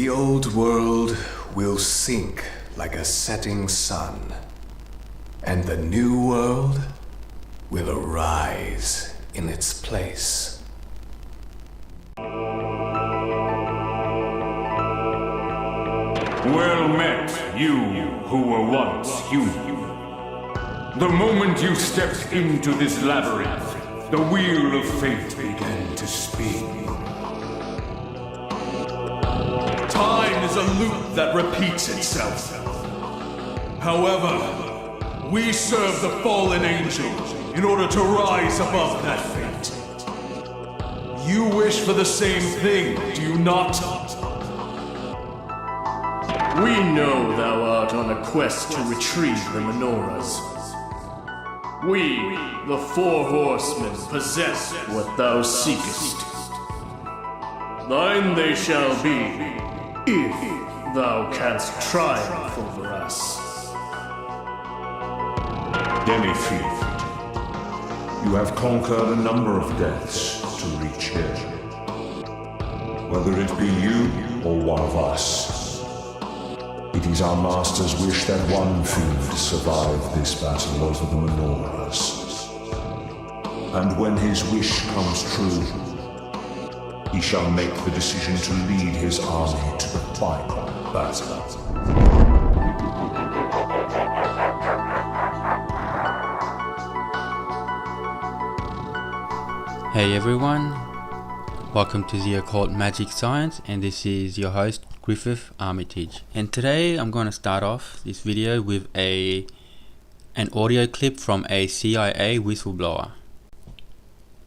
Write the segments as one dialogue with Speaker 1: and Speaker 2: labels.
Speaker 1: The old world will sink like a setting sun, and the new world will arise in its place.
Speaker 2: Well met, you who were once human. The moment you stepped into this labyrinth, the wheel of fate began to spin.
Speaker 3: Time is a loop that repeats itself. However, we serve the fallen angel in order to rise above that fate. You wish for the same thing, do you not?
Speaker 4: We know thou art on a quest to retrieve the menorahs. We, the four horsemen, possess what thou seekest. Thine they shall be, if thou canst triumph over us.
Speaker 2: Demi-fiend, you have conquered a number of deaths to reach here. Whether it be you or one of us, it is our master's wish that one fiend survive this battle over the menorahs. And when his wish comes true, he shall make the decision to lead his army to the final battle.
Speaker 5: Hey everyone, welcome to the Occult Magic Science, and this is your host Griffith Armitage. And today I'm going to start off this video with an audio clip from a CIA whistleblower.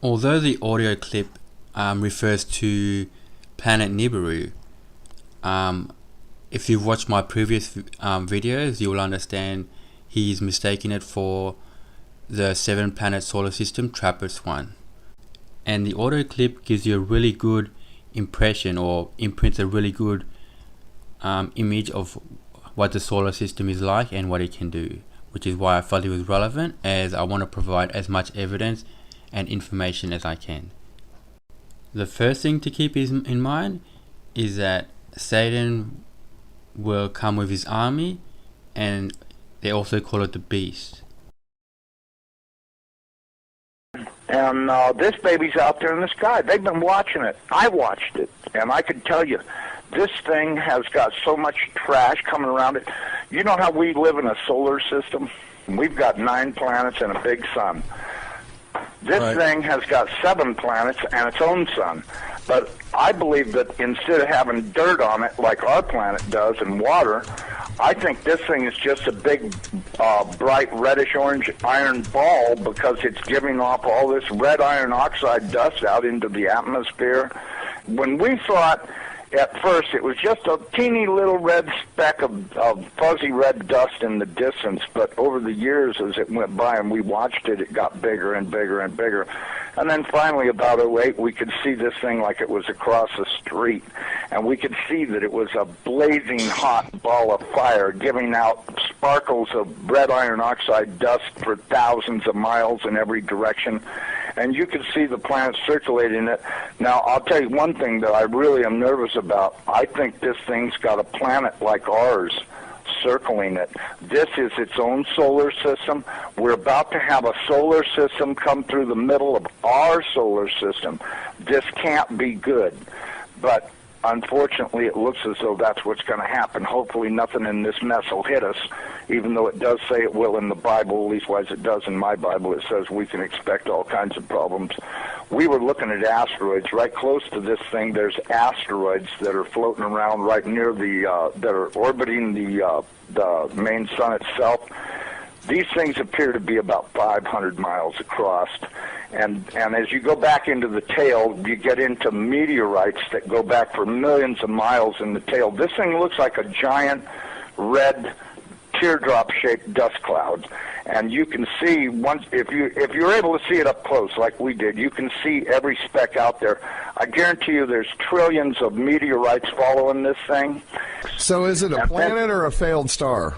Speaker 5: Although the audio clip refers to planet Nibiru, if you've watched my previous videos, you'll understand he's mistaken it for the 7-planet solar system TRAPPIST-1. And the audio clip gives you a really good impression, or imprints a really good image of what the solar system is like and what it can do, which is why I felt it was relevant, as I want to provide as much evidence and information as I can. The first thing to keep in mind is that Satan will come with his army, and they also call it the beast.
Speaker 6: And this baby's out there in the sky. They've been watching it. I watched it, and I can tell you, this thing has got so much trash coming around it. You know how we live in a solar system? We've got 9 planets and a big sun. This thing has got 7 planets and its own sun. But I believe that instead of having dirt on it like our planet does and water, I think this thing is just a big, bright reddish-orange iron ball, because it's giving off all this red iron oxide dust out into the atmosphere. When we thought at first it was just a teeny little red speck of fuzzy red dust in the distance, but over the years as it went by and we watched it, it got bigger and bigger and bigger. And then finally, about 2008, we could see this thing like it was across the street, and we could see that it was a blazing hot ball of fire giving out sparkles of red iron oxide dust for thousands of miles in every direction. And you could see the planet circulating it. Now, I'll tell you one thing that I really am nervous about. I think this thing's got a planet like ours circling it. This is its own solar system. We're about to have a solar system come through the middle of our solar system. This can't be good. But unfortunately, it looks as though that's what's going to happen. Hopefully nothing in this mess will hit us, even though it does say it will in the Bible, at least as it does in my Bible. It says we can expect all kinds of problems. We were looking at asteroids. Right close to this thing, there's asteroids that are floating around right near that are orbiting the main sun itself. These things appear to be about 500 miles across. And as you go back into the tail, you get into meteorites that go back for millions of miles in the tail. This thing looks like a giant red teardrop-shaped dust cloud. And you can see, once if you're able to see it up close like we did, you can see every speck out there. I guarantee you there's trillions of meteorites following this thing.
Speaker 7: So is it a planet or a failed star?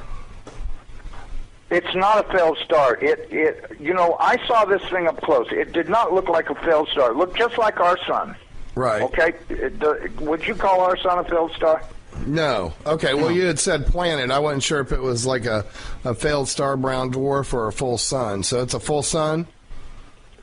Speaker 6: It's not a failed star. I saw this thing up close. It did not look like a failed star. It looked just like our sun.
Speaker 7: Right.
Speaker 6: Okay? Would you call our sun a failed star?
Speaker 7: No. Okay, well, you had said planet. I wasn't sure if it was like a failed star brown dwarf or a full sun. So it's a full sun?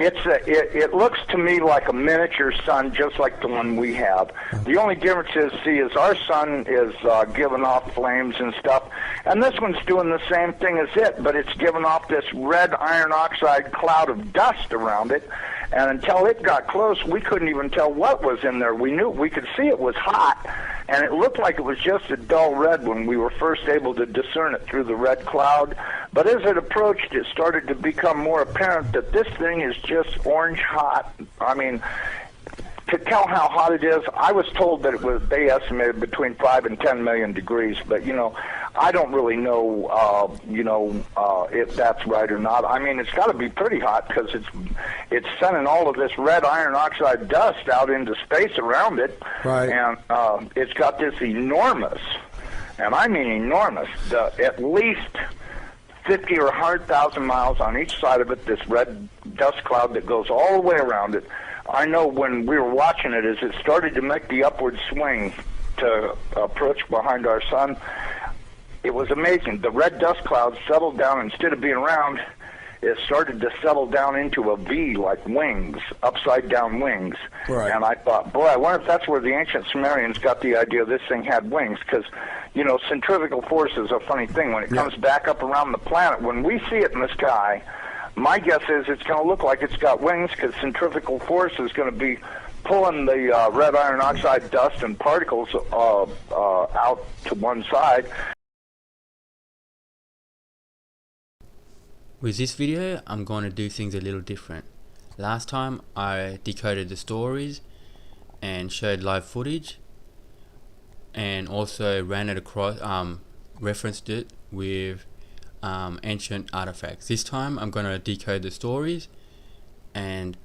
Speaker 6: It looks to me like a miniature sun, just like the one we have. The only difference is our sun is giving off flames and stuff, and this one's doing the same thing as it, but it's giving off this red iron oxide cloud of dust around it. And until it got close, we couldn't even tell what was in there. We could see it was hot, and it looked like it was just a dull red when we were first able to discern it through the red cloud. But as it approached, it started to become more apparent that this thing is just orange hot. I mean, to tell how hot it is, I was told that they estimated between 5 and 10 million degrees, but, I don't really know, if that's right or not. I mean, it's got to be pretty hot because it's sending all of this red iron oxide dust out into space around it.
Speaker 7: Right.
Speaker 6: And it's got this enormous, and I mean enormous, at least 50 or 100,000 miles on each side of it, this red dust cloud that goes all the way around it. I know when we were watching it, as it started to make the upward swing to approach behind our sun, it was amazing. The red dust cloud settled down. Instead of being round, it started to settle down into a V, like wings, upside-down wings.
Speaker 7: Right.
Speaker 6: And I thought, boy, I wonder if that's where the ancient Sumerians got the idea this thing had wings, because, centrifugal force is a funny thing. When it comes back up around the planet, when we see it in the sky, my guess is it's going to look like it's got wings, because centrifugal force is going to be pulling the red iron oxide dust and particles out to one side.
Speaker 5: With this video, I'm going to do things a little different. Last time I decoded the stories and showed live footage, and also ran it across, referenced it with ancient artifacts. This time I'm going to decode the stories, and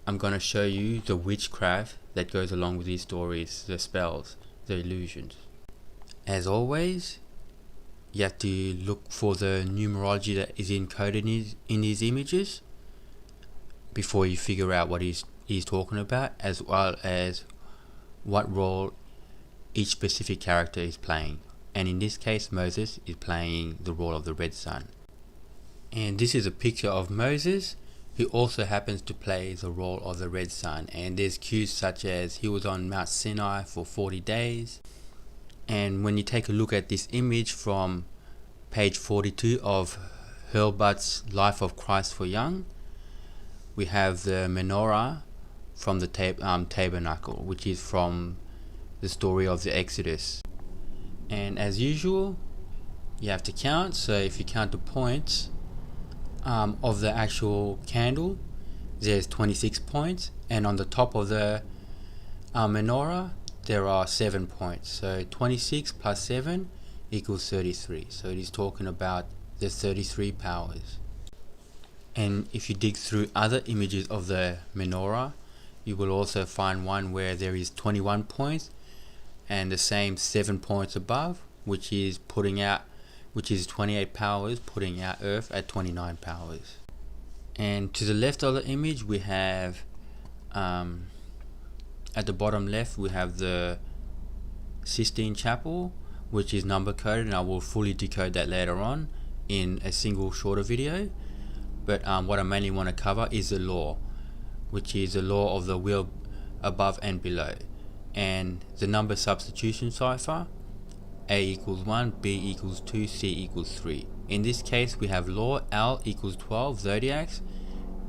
Speaker 5: I'm going to show you the witchcraft that goes along with these stories, the spells, the illusions. As always, you have to look for the numerology that is encoded in these images before you figure out what he's talking about, as well as what role each specific character is playing. And in this case, Moses is playing the role of the red sun. And this is a picture of Moses, who also happens to play the role of the red sun. And there's cues such as he was on Mount Sinai for 40 days. And when you take a look at this image from page 42 of Hurlbut's Life of Christ for Young, we have the menorah from the tabernacle, which is from the story of the Exodus. And as usual, you have to count. So if you count the points of the actual candle, there's 26 points, and on the top of the menorah there are 7 points. So 26 plus 7 equals 33. So it is talking about the 33 powers. And if you dig through other images of the menorah, you will also find one where there is 21 points and the same 7 points above, which is 28 powers, putting out Earth at 29 powers. And to the left of the image we have at the bottom left we have the Sistine Chapel, which is number coded, and I will fully decode that later on in a single shorter video. But what I mainly want to cover is the law, which is the law of the wheel above and below, and the number substitution cipher: A equals 1, B equals 2, C equals 3. In this case we have law L equals 12 zodiacs,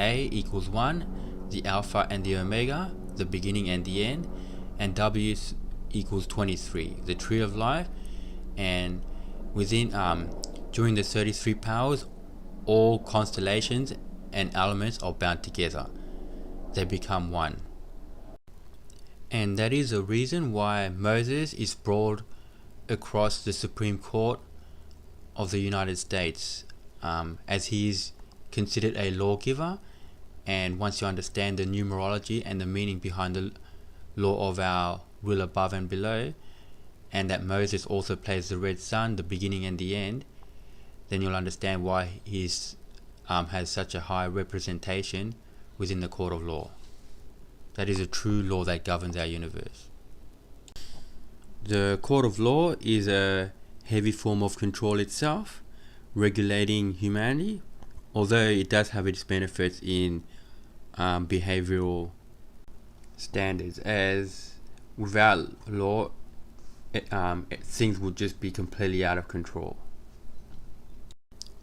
Speaker 5: A equals 1, the alpha and the omega, the beginning and the end, and W equals 23, the tree of life. And within during the 33 powers, all constellations and elements are bound together. They become one. And that is the reason why Moses is brought across the Supreme Court of the United States, as he is considered a lawgiver. And once you understand the numerology and the meaning behind the law of our will above and below, and that Moses also plays the red sun, the beginning and the end, then you'll understand why he has such a high representation within the court of law. That is a true law that governs our universe. The court of law is a heavy form of control itself, regulating humanity, although it does have its benefits in behavioral standards, as without law things would just be completely out of control.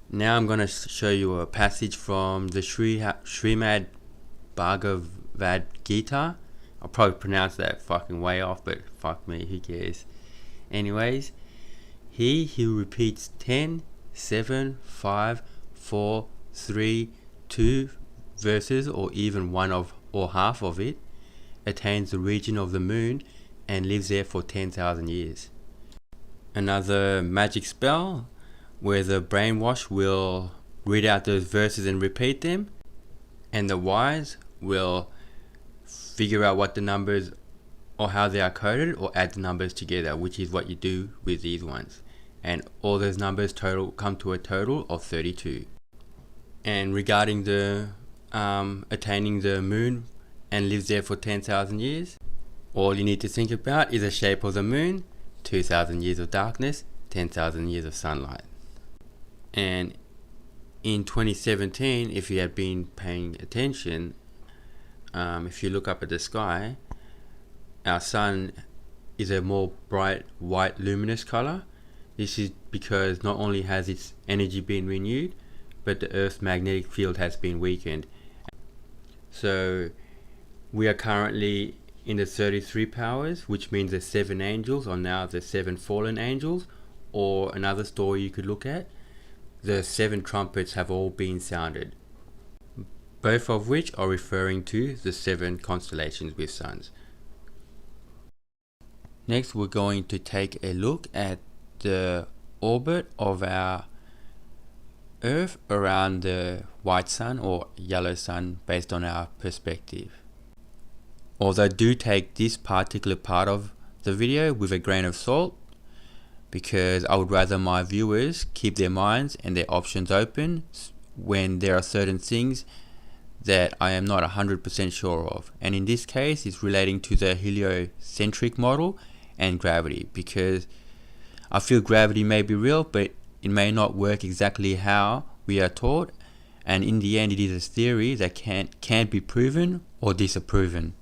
Speaker 5: Now I'm going to show you a passage from the Srimad Bhagavad Gita. I'll probably pronounce that fucking way off, but fuck me, who cares? Anyways, he who repeats 10, 7, 5, 4, 3, 2 verses, or even one of or half of it, attains the region of the moon and lives there for 10,000 years. Another magic spell where the brainwash will read out those verses and repeat them, and the wise will figure out what the numbers or how they are coded, or add the numbers together, which is what you do with these ones, and all those numbers total come to a total of 32. And regarding the attaining the moon and lives there for 10,000 years, all you need to think about is the shape of the moon, 2,000 years of darkness, 10,000 years of sunlight. And in 2017, if you have been paying attention, if you look up at the sky, our sun is a more bright white luminous color. This is because not only has its energy been renewed, but the Earth's magnetic field has been weakened. So we are currently in the 33 powers, which means the 7 angels are now the 7 fallen angels, or another story you could look at, the 7 trumpets have all been sounded, both of which are referring to the 7 constellations with suns. Next, we're going to take a look at the orbit of our Earth around the white sun or yellow sun based on our perspective. Although do take this particular part of the video with a grain of salt, because I would rather my viewers keep their minds and their options open when there are certain things that I am not 100% sure of. And in this case, it's relating to the heliocentric model and gravity, because I feel gravity may be real, but it may not work exactly how we are taught, and in the end it is a theory that can't be proven or disproven,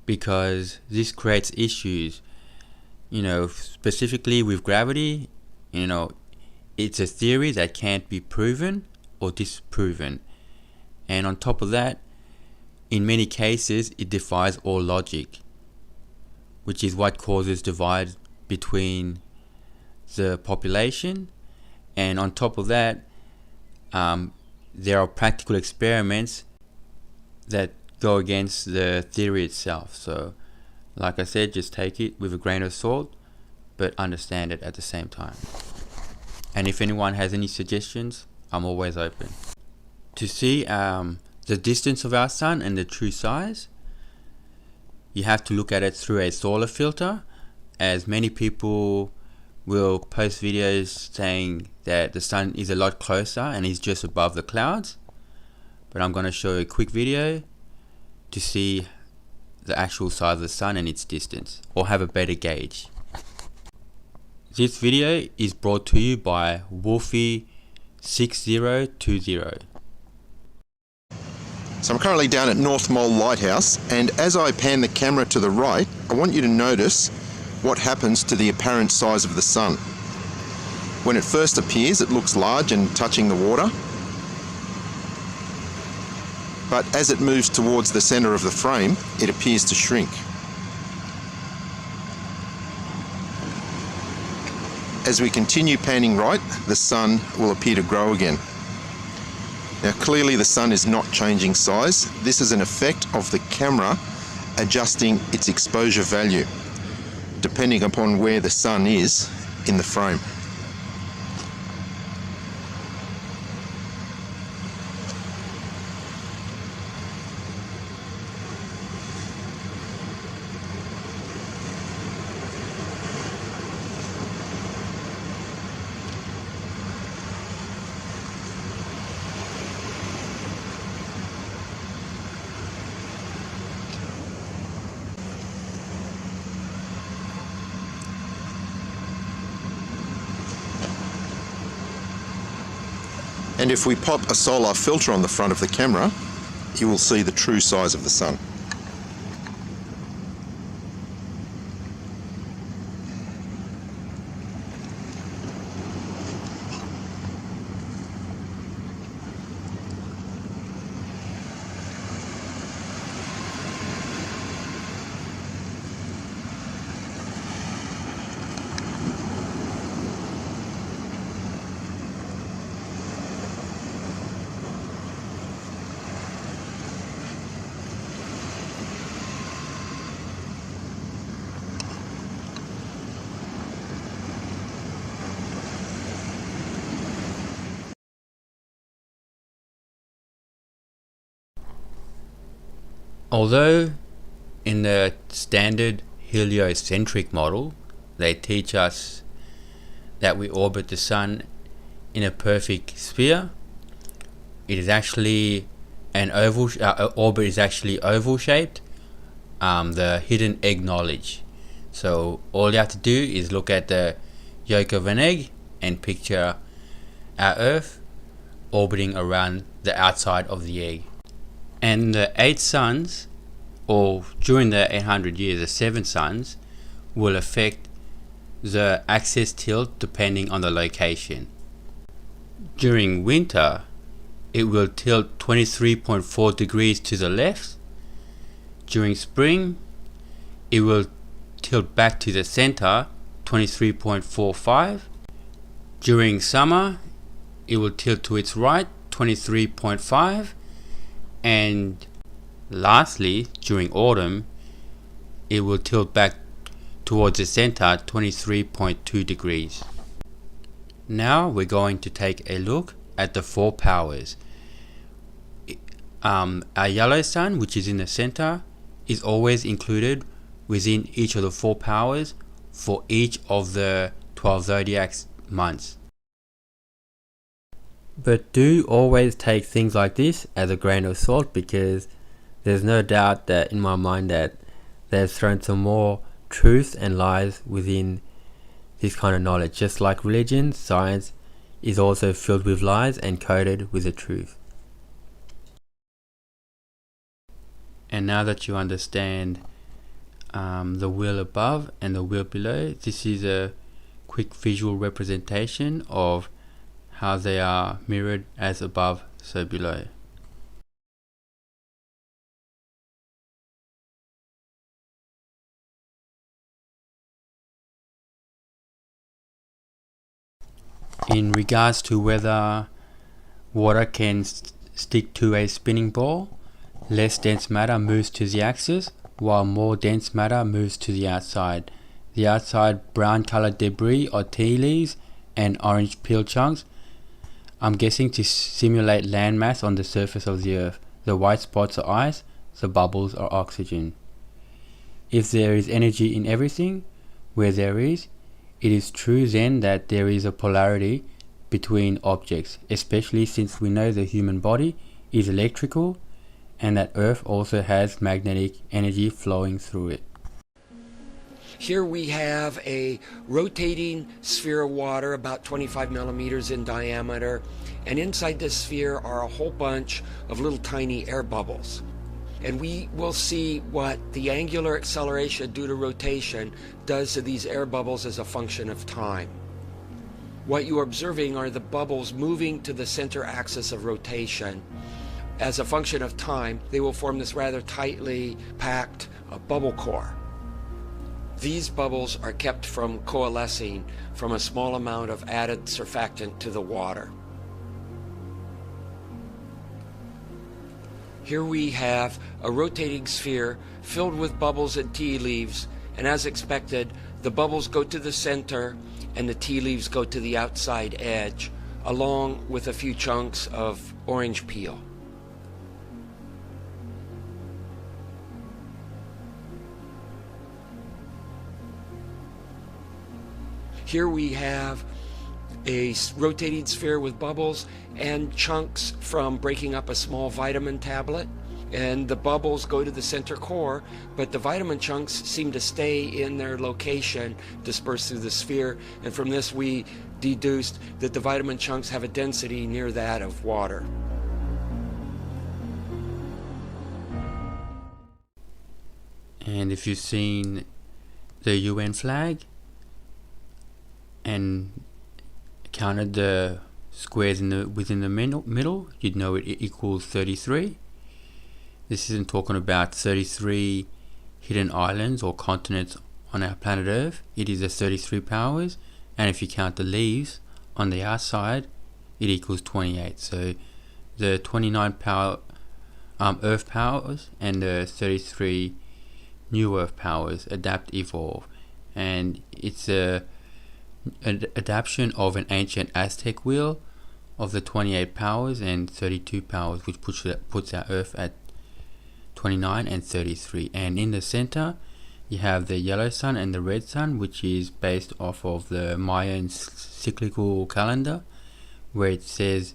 Speaker 5: because this creates issues. Specifically with gravity, it's a theory that can't be proven or disproven, and on top of that, in many cases it defies all logic, which is what causes divide between the population. And on top of that, there are practical experiments that go against the theory itself. So like I said, just take it with a grain of salt, but understand it at the same time. And if anyone has any suggestions, I'm always open. To see the distance of our sun and the true size, you have to look at it through a solar filter, as many people will post videos saying that the sun is a lot closer and is just above the clouds. But I'm going to show a quick video to see the actual size of the sun and its distance, or have a better gauge. This video is brought to you by Wolfie6020.
Speaker 8: So I'm currently down at North Mole Lighthouse, and as I pan the camera to the right, I want you to notice what happens to the apparent size of the sun. When it first appears, it looks large and touching the water, but as it moves towards the center of the frame, it appears to shrink. As we continue panning right, the sun will appear to grow again. Now clearly the sun is not changing size. This is an effect of the camera adjusting its exposure value, depending upon where the sun is in the frame. And if we pop a solar filter on the front of the camera, you will see the true size of the sun.
Speaker 5: Although in the standard heliocentric model they teach us that we orbit the sun in a perfect sphere, it is actually an oval. Orbit is actually oval shaped. The hidden egg knowledge. So all you have to do is look at the yolk of an egg and picture our Earth orbiting around the outside of the egg. And the 8 suns, or during the 800 years, the 7 suns will affect the axis tilt depending on the location. During winter, it will tilt 23.4 degrees to the left. During spring, it will tilt back to the center, 23.45. During summer, it will tilt to its right, 23.5. And lastly, during autumn, it will tilt back towards the center, 23.2 degrees. Now we're going to take a look at the 4 powers. Our yellow sun, which is in the center, is always included within each of the 4 powers for each of the 12 zodiac months. But do always take things like this as a grain of salt, because there's no doubt that in my mind that they've thrown some more truth and lies within this kind of knowledge. Just like religion, science is also filled with lies and coated with the truth. And now that you understand the wheel above and the wheel below, this is a quick visual representation of how they are mirrored as above, so below. In regards to whether water can stick to a spinning ball, less dense matter moves to the axis, while more dense matter moves to the outside. The outside brown colored debris are tea leaves and orange peel chunks, I'm guessing to simulate landmass on the surface of the Earth. The white spots are ice, the bubbles are oxygen. If there is energy in everything, where there is, it is true then that there is a polarity between objects, especially since we know the human body is electrical and that Earth also has magnetic energy flowing through it.
Speaker 9: Here we have a rotating sphere of water about 25 millimeters in diameter, and inside this sphere are a whole bunch of little tiny air bubbles. And we will see what the angular acceleration due to rotation does to these air bubbles as a function of time. What you are observing are the bubbles moving to the center axis of rotation. As a function of time, they will form this rather tightly packed bubble core. These bubbles are kept from coalescing from a small amount of added surfactant to the water. Here we have a rotating sphere filled with bubbles and tea leaves, and as expected, the bubbles go to the center and the tea leaves go to the outside edge, along with a few chunks of orange peel. Here we have a rotating sphere with bubbles and chunks from breaking up a small vitamin tablet. and the bubbles go to the center core, but the vitamin chunks seem to stay in their location dispersed through the sphere, and from this we deduced that the vitamin chunks have a density near that of water.
Speaker 5: And if you've seen the UN flag and counted the squares within the middle, you'd know it equals 33. This isn't talking about 33 hidden islands or continents on our planet Earth. It is the 33 powers, and if you count the leaves on the outside, it equals 28. So the 29 Earth powers and the 33 new Earth powers adapt, evolve, and it's an adaptation of an ancient Aztec wheel of the 28 powers and 32 powers, which puts our Earth at 29 and 33. And in the center you have the yellow sun and the red sun, which is based off of the Mayan cyclical calendar, where it says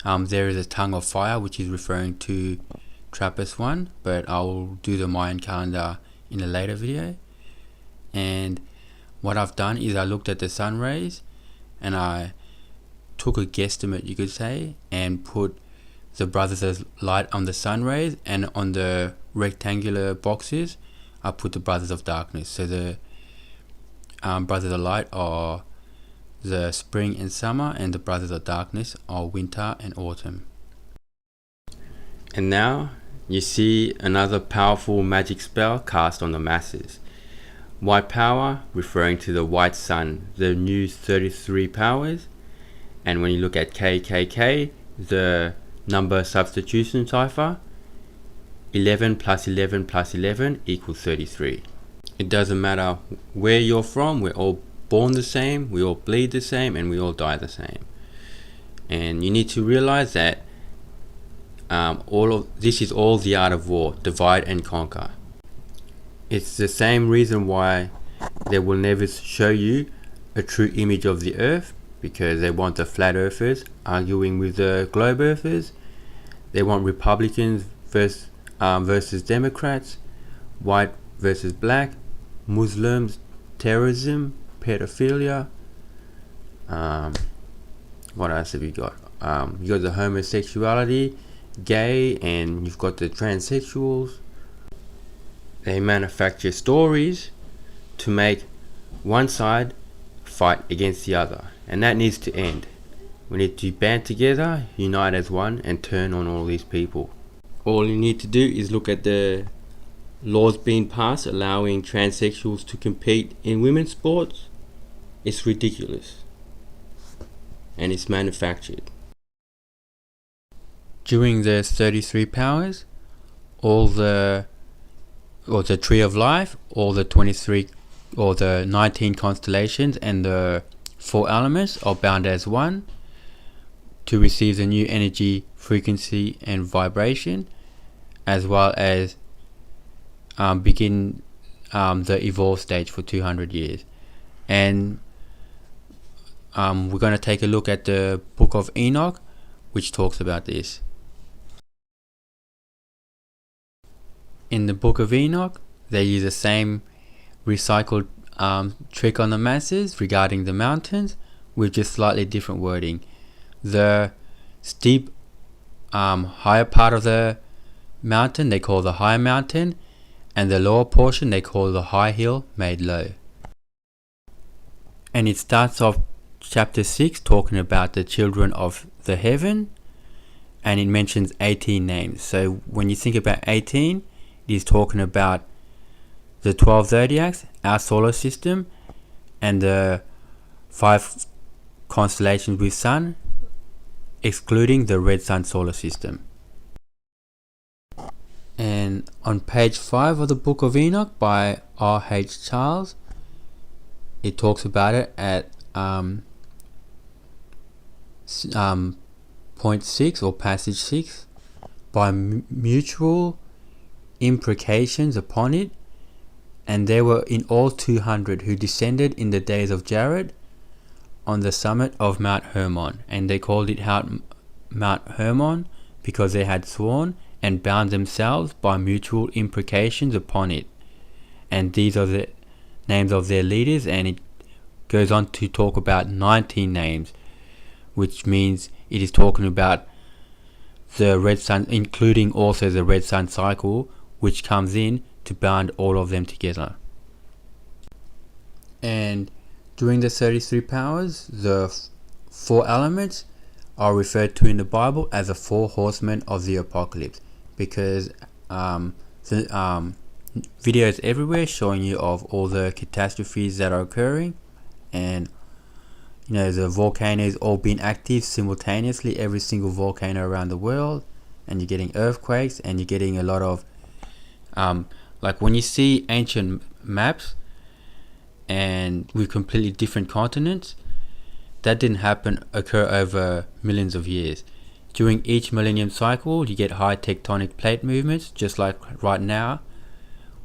Speaker 5: there is a tongue of fire, which is referring to TRAPPIST-1, but I'll do the Mayan calendar in a later video. And what I've done is I looked at the sun rays and I took a guesstimate, you could say, and put the brothers of light on the sun rays, and on the rectangular boxes I put the brothers of darkness. So the brothers of light are the spring and summer, and the brothers of darkness are winter and autumn. And now you see another powerful magic spell cast on the masses. White power, referring to the white sun, the new 33 powers. And when you look at KKK, the number substitution cipher, 11 plus 11 plus 11 equals 33. It doesn't matter where you're from, we're all born the same, we all bleed the same, and we all die the same. And you need to realize that all of this is all the art of war, divide and conquer. It's the same reason why they will never show you a true image of the earth, because they want the flat earthers arguing with the globe earthers. They want Republicans versus Democrats, white versus black, Muslims, terrorism, pedophilia. What else have you got? You got the homosexuality, gay, and you've got the transsexuals. They manufacture stories to make one side fight against the other, and that needs to end. We need to band together, unite as one, and turn on all these people. All you need to do is look at the laws being passed allowing transsexuals to compete in women's sports. It's ridiculous, and it's manufactured. During the 33 powers, all the tree of life, all the 23 or the 19 constellations and the 4 elements are bound as one to receive the new energy, frequency and vibration, as well as begin the evolve stage for 200 years. And we're going to take a look at the Book of Enoch, which talks about this. In the Book of Enoch, they use the same recycled trick on the masses regarding the mountains, with just slightly different wording. The steep higher part of the mountain they call the high mountain, and the lower portion they call the high hill made low. And it starts off chapter 6 talking about the children of the heaven, and it mentions 18 names. So when you think about 18, it is talking about the 12 zodiacs, our solar system, and the 5 constellations with sun, excluding the red sun solar system. And on page 5 of the Book of Enoch by R.H. Charles, it talks about it at point 6 or passage 6. By mutual imprecations upon it, and there were in all 200 who descended in the days of Jared on the summit of Mount Hermon, and they called it Mount Hermon because they had sworn, and bound themselves by mutual imprecations upon it. And these are the names of their leaders, and it goes on to talk about 19 names, which means it is talking about the red sun, including also the red sun cycle, which comes in to bind all of them together. And during the 33 powers, the four elements are referred to in the Bible as the four horsemen of the apocalypse, because videos everywhere showing you of all the catastrophes that are occurring, and the volcanoes all being active simultaneously, every single volcano around the world, and you're getting earthquakes, and you're getting a lot of like when you see ancient maps and with completely different continents, that didn't occur over millions of years. During each millennium cycle, you get high tectonic plate movements, just like right now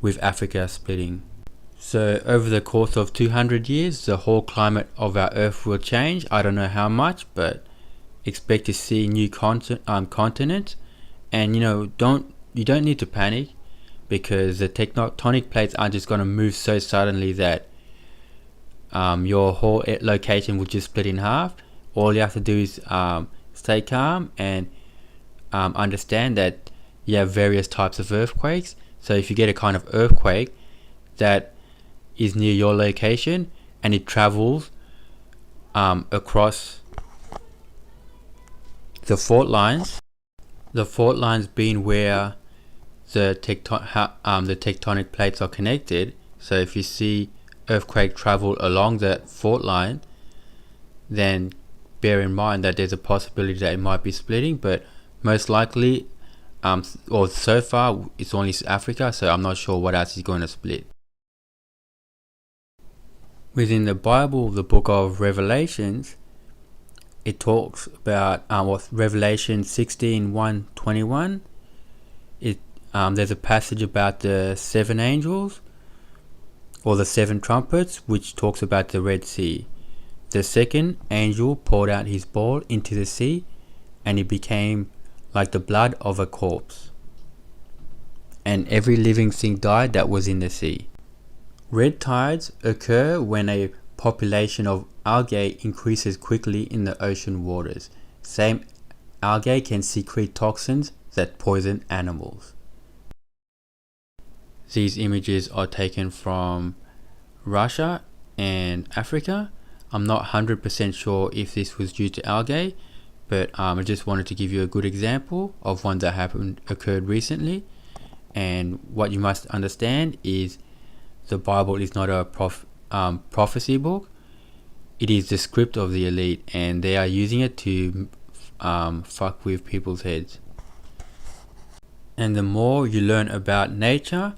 Speaker 5: with Africa splitting. So over the course of 200 years, the whole climate of our Earth will change. I don't know how much, but expect to see new continents. And you don't need to panic, because the tectonic plates aren't just going to move so suddenly that your whole location will just split in half. All you have to do is stay calm and understand that you have various types of earthquakes. So if you get a kind of earthquake that is near your location and it travels across the fault lines being where the tectonic plates are connected. So if you see earthquake travel along that fault line, then bear in mind that there's a possibility that it might be splitting, but most likely or so far it's only Africa, so I'm not sure what else is going to split. Within the Bible, the book of Revelations, it talks about Revelation 16:1-21. There's a passage about the seven angels, or the seven trumpets, which talks about the Red Sea. The second angel poured out his bowl into the sea, and it became like the blood of a corpse, and every living thing died that was in the sea. Red tides occur when a population of algae increases quickly in the ocean waters. Same algae can secrete toxins that poison animals. These images are taken from Russia and Africa. I'm not 100% sure if this was due to algae, but I just wanted to give you a good example of one that occurred recently. And what you must understand is the Bible is not a prophecy book. It is the script of the elite, and they are using it to fuck with people's heads. And the more you learn about nature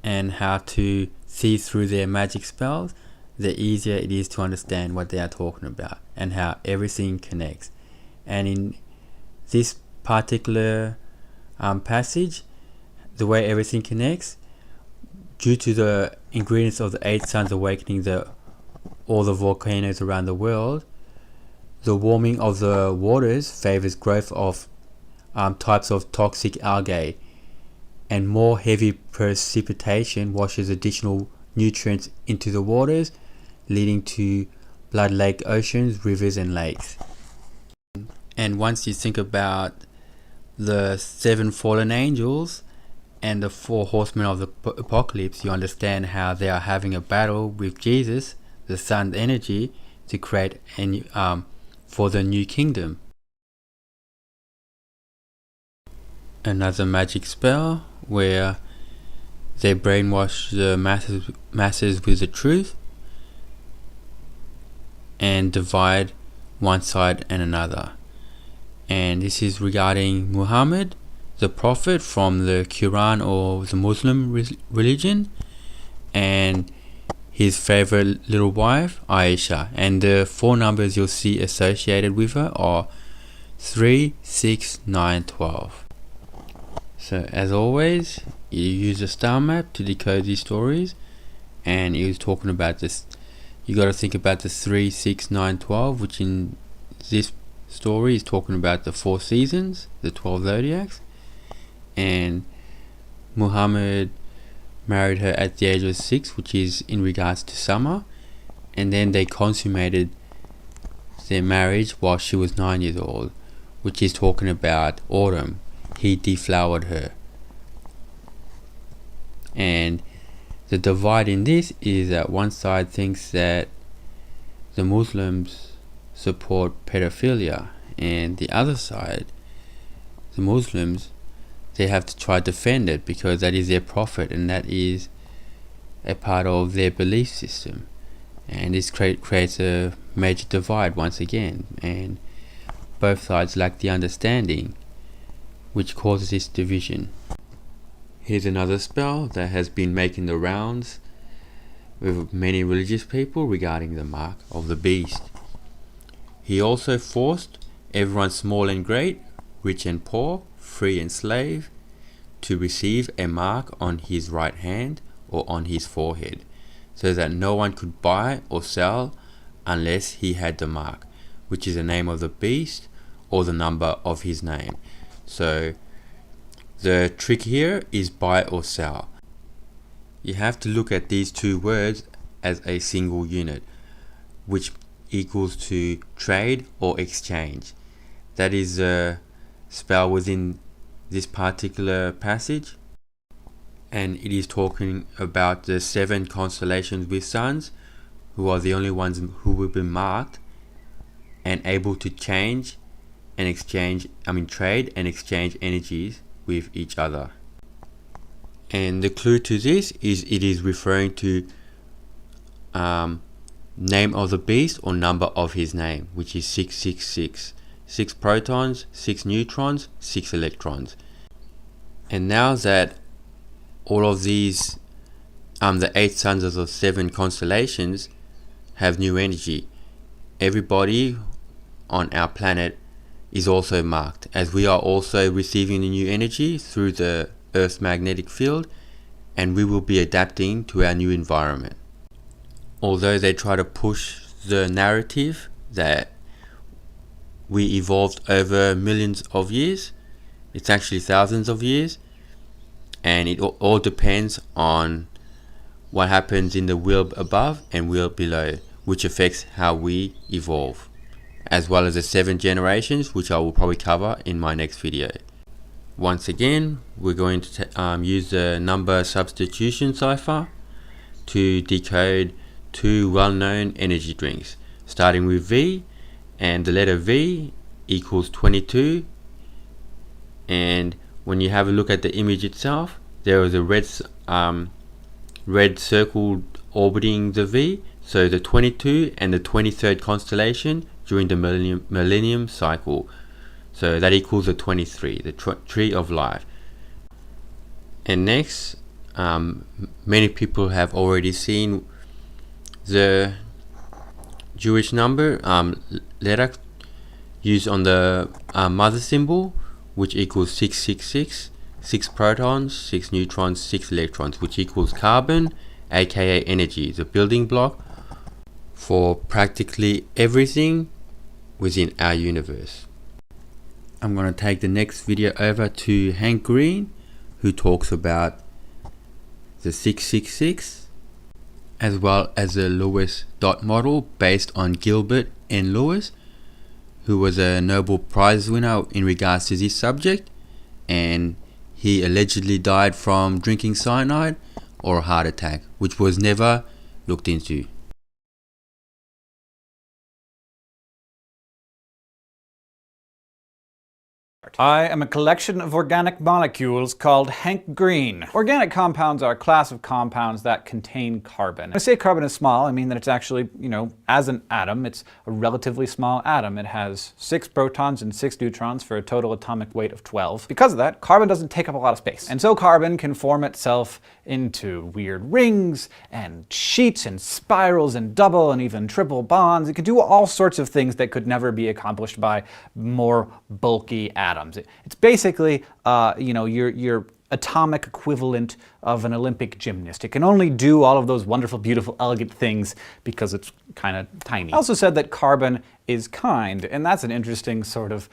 Speaker 5: and how to see through their magic spells, the easier it is to understand what they are talking about and how everything connects. And in this particular passage, the way everything connects, due to the ingredients of the 8 suns awakening all the volcanoes around the world, the warming of the waters favors growth of types of toxic algae, and more heavy precipitation washes additional nutrients into the waters, leading to blood lake oceans, rivers and lakes. And once you think about the 7 fallen angels and the 4 horsemen of the apocalypse, you understand how they are having a battle with Jesus, the sun's energy, to create for the new kingdom. Another magic spell where they brainwash the masses with the truth and divide one side and another. And this is regarding Muhammad, the prophet from the Quran or the Muslim religion, and his favorite little wife Aisha. And the 4 numbers you'll see associated with her are 3, 6, 9, 12. So as always, you use a star map to decode these stories, and he was talking about this. You got to think about the 3, 6, 9, 12, which in this story is talking about the 4 seasons, the 12 zodiacs, and Muhammad married her at the age of 6, which is in regards to summer, and then they consummated their marriage while she was 9 years old, which is talking about autumn. He deflowered her. And the divide in this is that one side thinks that the Muslims support pedophilia, and the other side, the Muslims, they have to try to defend it because that is their prophet and that is a part of their belief system. And this creates a major divide once again, and both sides lack the understanding, which causes this division. Here's another spell that has been making the rounds with many religious people regarding the mark of the beast. He also forced everyone, small and great, rich and poor, free and slave, to receive a mark on his right hand or on his forehead, so that no one could buy or sell unless he had the mark, which is the name of the beast or the number of his name. So the trick here is buy or sell. You have to look at these two words as a single unit, which equals to trade or exchange. That is a spell within this particular passage, and it is talking about the 7 constellations with suns, who are the only ones who will be marked and able to change and exchange, trade and exchange energies with each other. And the clue to this is it is referring to name of the beast or number of his name, which is 666. 6 protons, 6 neutrons, 6 electrons. And now that all of these, the 8 suns of the 7 constellations have new energy, everybody on our planet is also marked, as we are also receiving the new energy through the Earth's magnetic field, and we will be adapting to our new environment. Although they try to push the narrative that we evolved over millions of years, it's actually thousands of years, and it all depends on what happens in the world above and world below, which affects how we evolve, as well as the 7 generations, which I will probably cover in my next video. Once again, we're going to use the number substitution cipher to decode 2 well-known energy drinks, starting with V, and the letter V equals 22. And when you have a look at the image itself, there is a red circle orbiting the V, so the 22 and the 23rd constellation during the millennium cycle. So that equals the 23, the tree of life. And next, many people have already seen the Jewish number letter used on the mother symbol, which equals 666, 6 protons, 6 neutrons, 6 electrons, which equals carbon, aka energy, the building block for practically everything within our universe. I'm going to take the next video over to Hank Green, who talks about the 666, as well as the Lewis dot model based on Gilbert and Lewis, who was a Nobel Prize winner in regards to this subject, and he allegedly died from drinking cyanide or a heart attack, which was never looked into.
Speaker 10: I am a collection of organic molecules called Hank Green. Organic compounds are a class of compounds that contain carbon. When I say carbon is small, I mean that it's actually, as an atom, it's a relatively small atom. It has 6 protons and 6 neutrons for a total atomic weight of 12. Because of that, carbon doesn't take up a lot of space. And so carbon can form itself into weird rings and sheets and spirals and double and even triple bonds. It can do all sorts of things that could never be accomplished by more bulky atoms. It's basically, your atomic equivalent of an Olympic gymnast. It can only do all of those wonderful, beautiful, elegant things because it's kind of tiny. I also said that carbon is kind. And that's an interesting sort of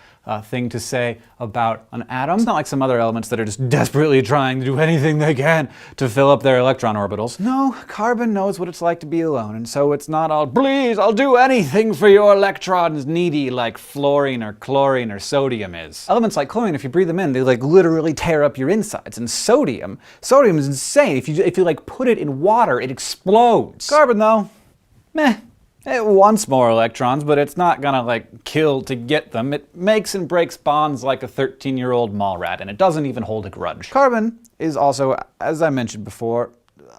Speaker 10: thing to say about an atom. It's not like some other elements that are just desperately trying to do anything they can to fill up their electron orbitals. No, carbon knows what it's like to be alone, and so it's not all, please, I'll do anything for your electrons, needy, like fluorine or chlorine or sodium is. Elements like chlorine, if you breathe them in, they like literally tear up your insides. And sodium is insane. If you like put it in water, it explodes. Carbon though, meh. It wants more electrons, but it's not gonna like kill to get them. It makes and breaks bonds like a 13-year-old mall rat, and it doesn't even hold a grudge. Carbon is also, as I mentioned before,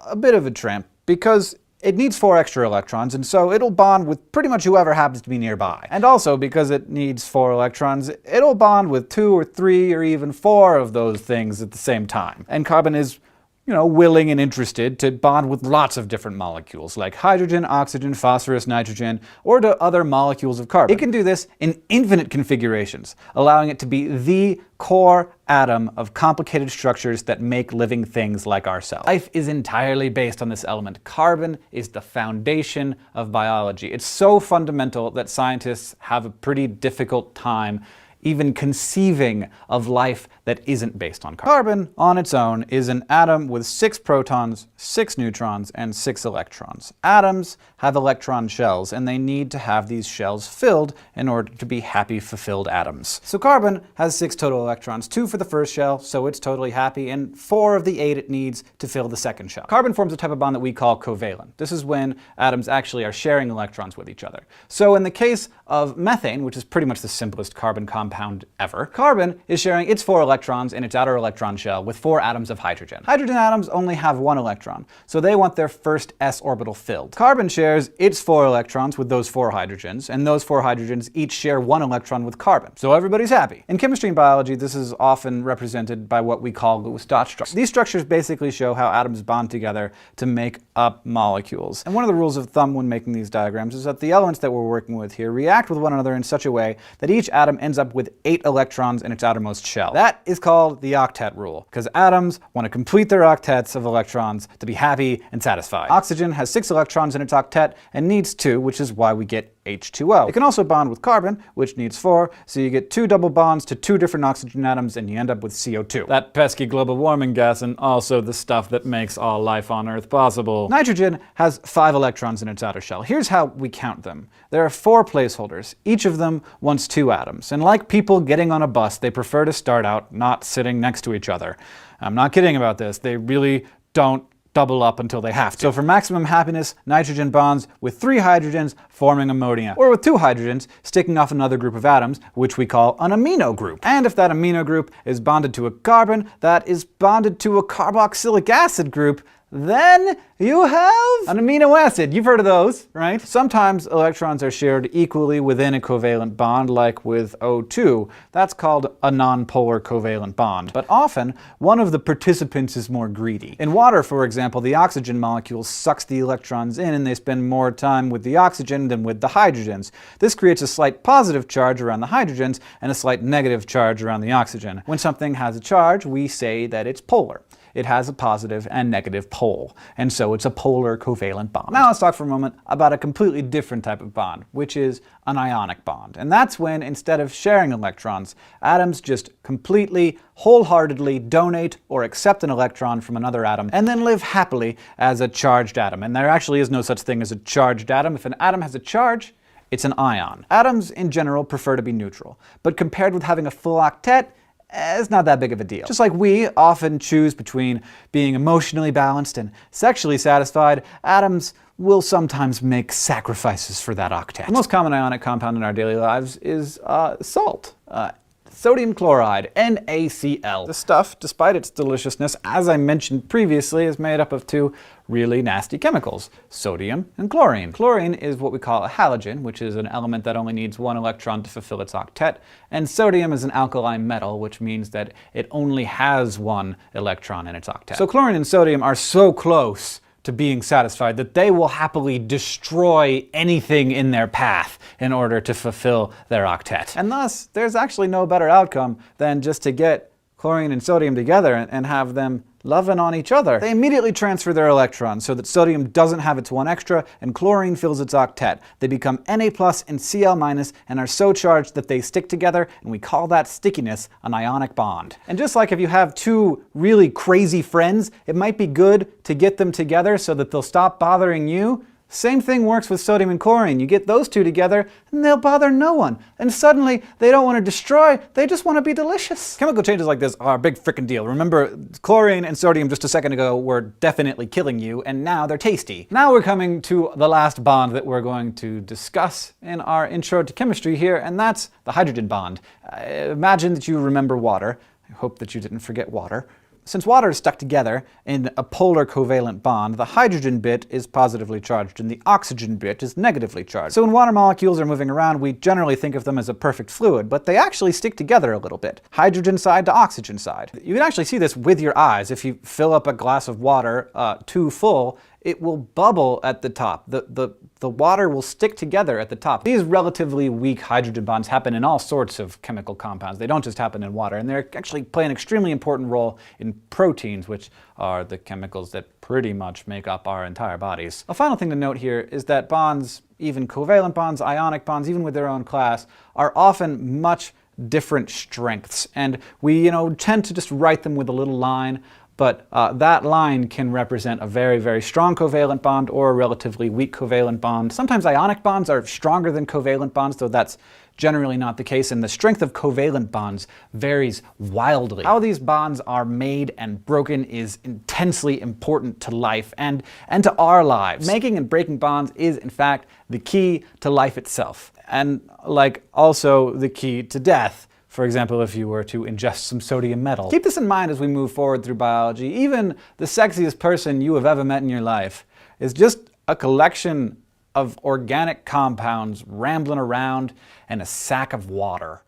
Speaker 10: a bit of a tramp because it needs 4 extra electrons, and so it'll bond with pretty much whoever happens to be nearby. And also, because it needs 4 electrons, it'll bond with 2 or 3 or even 4 of those things at the same time. And carbon is, you know, willing and interested to bond with lots of different molecules, like hydrogen, oxygen, phosphorus, nitrogen, or to other molecules of carbon. It can do this in infinite configurations, allowing it to be the core atom of complicated structures that make living things like ourselves. Life is entirely based on this element. Carbon is the foundation of biology. It's so fundamental that scientists have a pretty difficult time even conceiving of life that isn't based on carbon. Carbon, on its own, is an atom with 6 protons, 6 neutrons, and 6 electrons. Atoms have electron shells, and they need to have these shells filled in order to be happy, fulfilled atoms. So carbon has 6 total electrons, 2 for the first shell, so it's totally happy, and 4 of the 8 it needs to fill the second shell. Carbon forms a type of bond that we call covalent. This is when atoms actually are sharing electrons with each other. So in the case of methane, which is pretty much the simplest carbon compound ever, carbon is sharing its 4 electrons in its outer electron shell with 4 atoms of hydrogen. Hydrogen atoms only have 1 electron, so they want their first s orbital filled. Carbon shares its 4 electrons with those 4 hydrogens, and those 4 hydrogens each share 1 electron with carbon. So everybody's happy. In chemistry and biology, this is often represented by what we call Lewis-dot structures. These structures basically show how atoms bond together to make up molecules. And one of the rules of thumb when making these diagrams is that the elements that we're working with here react with one another in such a way that each atom ends up with 8 electrons in its outermost shell. That is called the octet rule, because atoms want to complete their octets of electrons to be happy and satisfied. Oxygen has 6 electrons in its octet and needs 2, which is why we get H2O. It can also bond with carbon, which needs 4, so you get 2 double bonds to 2 different oxygen atoms and you end up with CO2. That pesky global warming gas, and also the stuff that makes all life on Earth possible. Nitrogen has 5 electrons in its outer shell. Here's how we count them. There are 4 placeholders. Each of them wants 2 atoms, and like people getting on a bus, they prefer to start out not sitting next to each other. I'm not kidding about this. They really don't double up until they have to. So for maximum happiness, nitrogen bonds with 3 hydrogens forming ammonia, or with 2 hydrogens sticking off another group of atoms, which we call an amino group. And if that amino group is bonded to a carbon that is bonded to a carboxylic acid group, then you have an amino acid. You've heard of those, right? Sometimes electrons are shared equally within a covalent bond, like with O2. That's called a nonpolar covalent bond. But often, one of the participants is more greedy. In water, for example, the oxygen molecule sucks the electrons in and they spend more time with the oxygen than with the hydrogens. This creates a slight positive charge around the hydrogens and a slight negative charge around the oxygen. When something has a charge, we say that it's polar. It has a positive and negative pole, and so it's a polar covalent bond. Now let's talk for a moment about a completely different type of bond, which is an ionic bond. And that's when, instead of sharing electrons, atoms just completely, wholeheartedly donate or accept an electron from another atom and then live happily as a charged atom. And there actually is no such thing as a charged atom. If an atom has a charge, it's an ion. Atoms in general prefer to be neutral, but compared with having a full octet, it's not that big of a deal. Just like we often choose between being emotionally balanced and sexually satisfied, atoms will sometimes make sacrifices for that octet. The most common ionic compound in our daily lives is salt. Sodium chloride, NaCl. This stuff, despite its deliciousness, as I mentioned previously, is made up of 2 really nasty chemicals, sodium and chlorine. Chlorine is what we call a halogen, which is an element that only needs 1 electron to fulfill its octet, and sodium is an alkali metal, which means that it only has 1 electron in its octet. So chlorine and sodium are so close to being satisfied that they will happily destroy anything in their path in order to fulfill their octet. And thus, there's actually no better outcome than just to get chlorine and sodium together and have them loving on each other. They immediately transfer their electrons so that sodium doesn't have its one extra and chlorine fills its octet. They become Na+ and Cl- and are so charged that they stick together, and we call that stickiness an ionic bond. And just like if you have two really crazy friends, it might be good to get them together so that they'll stop bothering you. Same thing works with sodium and chlorine. You get those two together and they'll bother no one. And suddenly they don't want to destroy, they just want to be delicious. Chemical changes like this are a big frickin' deal. Remember, chlorine and sodium just a second ago were definitely killing you, and now they're tasty. Now we're coming to the last bond that we're going to discuss in our intro to chemistry here, and that's the hydrogen bond. Imagine that you remember water. I hope that you didn't forget water. Since water is stuck together in a polar covalent bond, the hydrogen bit is positively charged and the oxygen bit is negatively charged. So when water molecules are moving around, we generally think of them as a perfect fluid, but they actually stick together a little bit. Hydrogen side to oxygen side. You can actually see this with your eyes. If you fill up a glass of water too full, it will bubble at the top. The water will stick together at the top. These relatively weak hydrogen bonds happen in all sorts of chemical compounds. They don't just happen in water, and they actually play an extremely important role in proteins, which are the chemicals that pretty much make up our entire bodies. A final thing to note here is that bonds, even covalent bonds, ionic bonds, even with their own class, are often much different strengths, and we tend to just write them with a little line. But that line can represent a very, very strong covalent bond or a relatively weak covalent bond. Sometimes ionic bonds are stronger than covalent bonds, though that's generally not the case, and the strength of covalent bonds varies wildly. How these bonds are made and broken is intensely important to life and to our lives. Making and breaking bonds is, in fact, the key to life itself, and also the key to death. For example, if you were to ingest some sodium metal. Keep this in mind as we move forward through biology. Even the sexiest person you have ever met in your life is just a collection of organic compounds rambling around in a sack of water.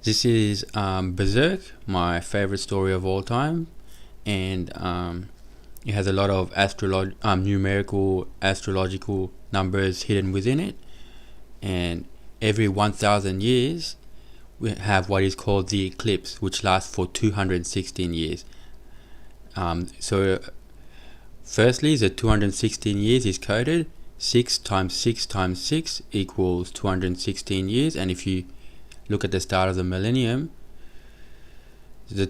Speaker 5: This is Berserk, my favorite story of all time, and it has a lot of numerical astrological numbers hidden within it, and every 1,000 years we have what is called the eclipse, which lasts for 216 years. So firstly, the 216 years is coded 6 times 6 times 6 equals 216 years, and if you look at the start of the millennium, the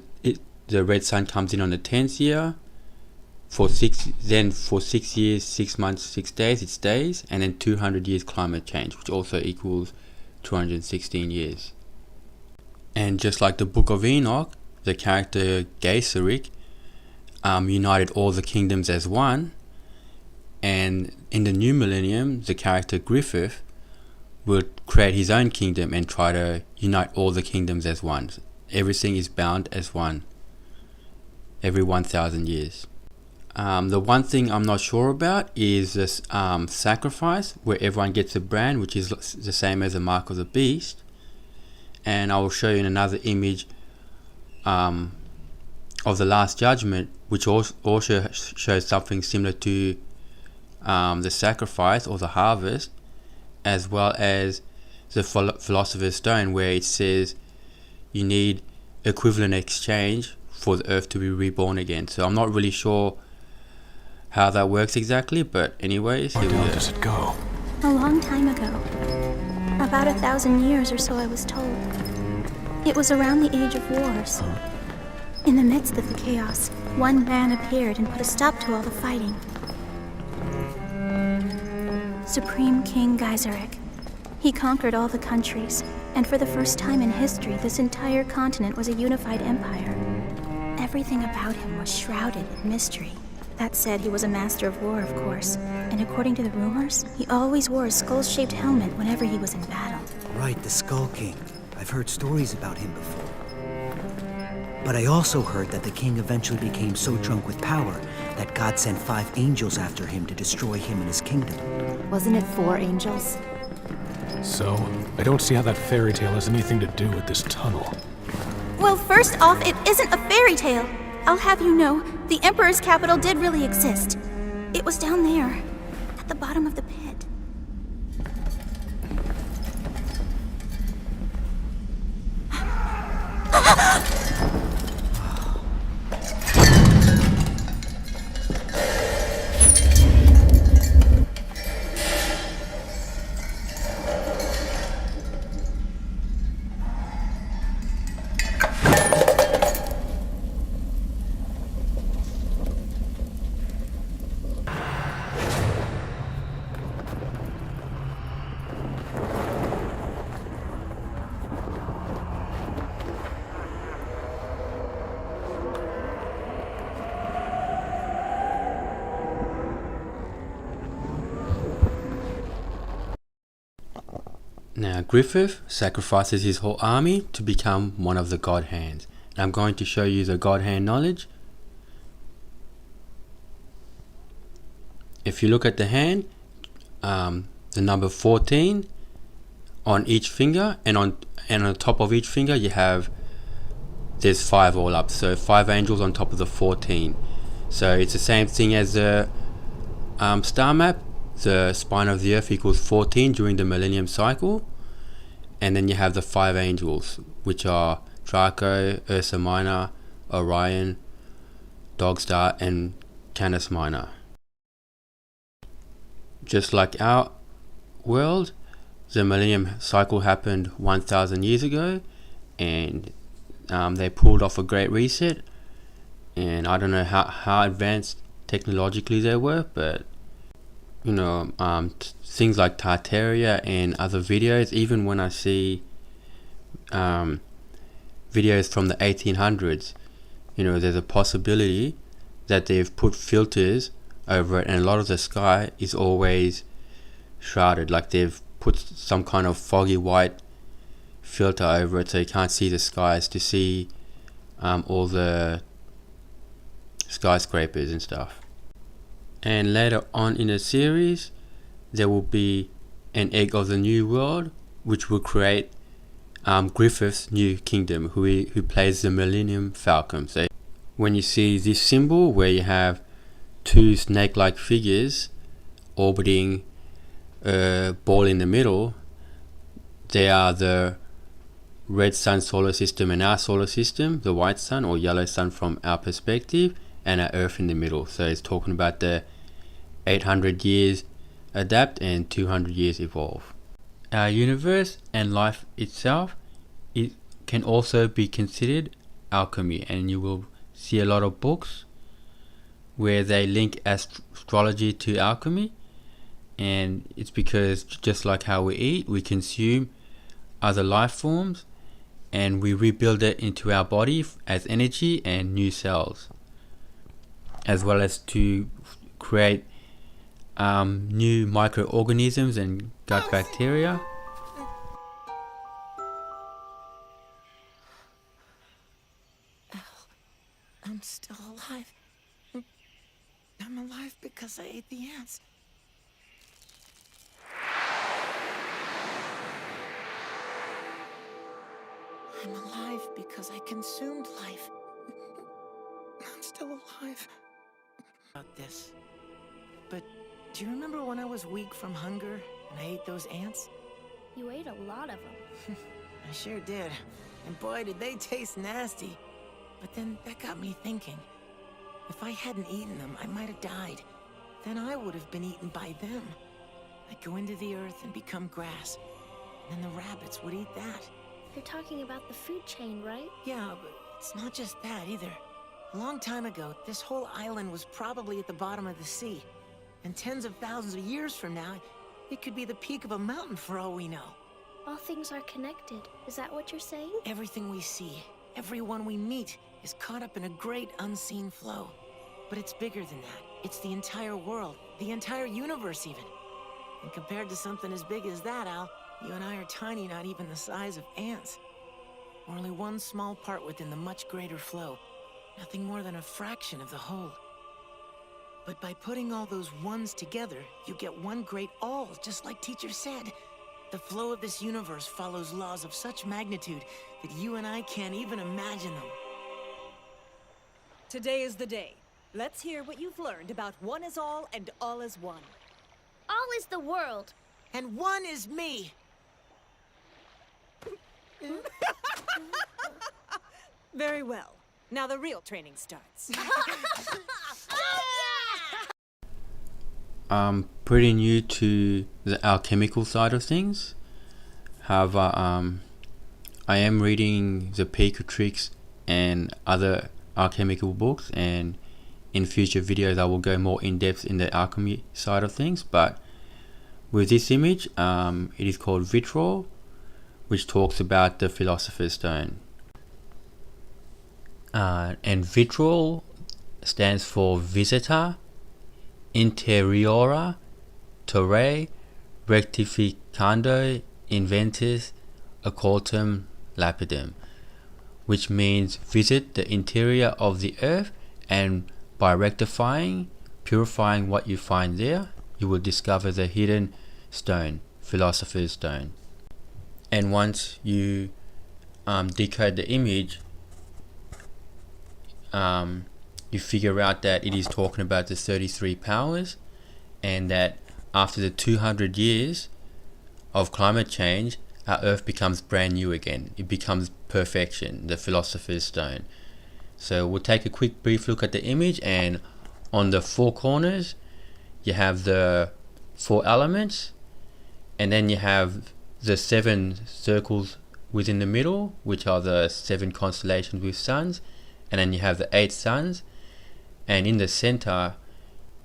Speaker 5: red sun comes in on the 10th year. For 6 years, 6 months, 6 days it stays, and then 200 years climate change, which also equals 216 years. And just like the Book of Enoch, the character Gaiseric united all the kingdoms as one, and in the new millennium, the character Griffith will create his own kingdom and try to unite all the kingdoms as one. Everything is bound as one every 1,000 years. The one thing I'm not sure about is this sacrifice, where everyone gets a brand, which is the same as the mark of the beast. And I will show you in another image of the Last Judgment, which also shows something similar to the sacrifice or the harvest, as well as the Philosopher's Stone, where it says you need equivalent exchange for the Earth to be reborn again. So I'm not really sure how that works exactly, but anyways, here we go.
Speaker 11: Where does it go?
Speaker 12: A long time ago. About 1,000 years or so, I was told. It was around the age of wars. In the midst of the chaos, one man appeared and put a stop to all the fighting. Supreme King Geyserek. He conquered all the countries, and for the first time in history, this entire continent was a unified empire. Everything about him was shrouded in mystery. That said, he was a master of war, of course, and according to the rumors, he always wore a skull-shaped helmet whenever he was in battle.
Speaker 13: Right, the Skull King. I've heard stories about him before. But I also heard that the king eventually became so drunk with power that God sent 5 angels after him to destroy him and his kingdom.
Speaker 12: Wasn't it 4 angels?
Speaker 11: So, I don't see how that fairy tale has anything to do with this tunnel.
Speaker 12: Well, first off, it isn't a fairy tale. I'll have you know, the Emperor's capital did really exist. It was down there, at the bottom of the pit.
Speaker 5: Now, Griffith sacrifices his whole army to become one of the God Hands. And I'm going to show you the God Hand knowledge. If you look at the hand, the number 14 on each finger, and on the top of each finger there's 5 all up. So 5 angels on top of the 14. So it's the same thing as the star map. The spine of the earth equals 14 during the millennium cycle, and then you have the 5 angels, which are Draco, Ursa Minor, Orion, Dog Star, and Canis Minor. Just like our world, the millennium cycle happened 1,000 years ago, and they pulled off a great reset. And I don't know how advanced technologically they were, but you know, things like Tartaria and other videos, even when I see videos from the 1800s, you know, there's a possibility that they've put filters over it, and a lot of the sky is always shrouded, like they've put some kind of foggy white filter over it so you can't see the skies to see all the skyscrapers and stuff. And later on in the series, there will be an egg of the new world, which will create Griffith's new kingdom, who plays the Millennium Falcon. So when you see this symbol where you have 2 snake-like figures orbiting a ball in the middle, they are the red sun solar system and our solar system, the white sun or yellow sun from our perspective, and our Earth in the middle. So it's talking about the 800 years adapt and 200 years evolve. Our universe and life itself, it can also be considered alchemy, and you will see a lot of books where they link astrology to alchemy. And it's because just like how we eat, we consume other life forms and we rebuild it into our body as energy and new cells, as well as to create new microorganisms and gut bacteria.
Speaker 14: I'm still alive. I'm alive because I ate the ants. I'm alive because I consumed life. I'm still alive. About this. But do you remember when I was weak from hunger and I ate those ants?
Speaker 12: You ate a lot of them.
Speaker 14: I sure did. And boy, did they taste nasty. But then that got me thinking. If I hadn't eaten them, I might have died. Then I would have been eaten by them. I'd go into the earth and become grass. And then the rabbits would eat that.
Speaker 15: You're talking about the food chain, right?
Speaker 14: Yeah, but it's not just that either. A long time ago, this whole island was probably at the bottom of the sea. And tens of thousands of years from now, it could be the peak of a mountain for all we know.
Speaker 15: All things are connected. Is that what you're saying?
Speaker 14: Everything we see, everyone we meet, is caught up in a great unseen flow. But it's bigger than that. It's the entire world, the entire universe even. And compared to something as big as that, Al, you and I are tiny, not even the size of ants. We're only one small part within the much greater flow. Nothing more than a fraction of the whole. But by putting all those ones together, you get one great all, just like Teacher said. The flow of this universe follows laws of such magnitude that you and I can't even imagine them.
Speaker 16: Today is the day. Let's hear what you've learned about one is all and all is one.
Speaker 15: All is the world.
Speaker 14: And one is me.
Speaker 16: Very well. Now the real training starts.
Speaker 5: I'm pretty new to the alchemical side of things. However, I am reading the Tricks and other alchemical books, and in future videos I will go more in depth in the alchemy side of things. But with this image, it is called Vitriol, which talks about the Philosopher's Stone. And Vitriol stands for Visita Interiora Terrae Rectificando Inventis Occultum Lapidem, which means visit the interior of the earth, and by rectifying, purifying what you find there, you will discover the hidden stone, Philosopher's Stone. And once you decode the image, you figure out that it is talking about the 33 powers, and that after the 200 years of climate change, our earth becomes brand new again. It becomes perfection, the Philosopher's Stone. So we'll take a quick brief look at the image, and on the four corners you have the four elements, and then you have the 7 circles within the middle, which are the 7 constellations with suns, and then you have the 8 suns, and in the center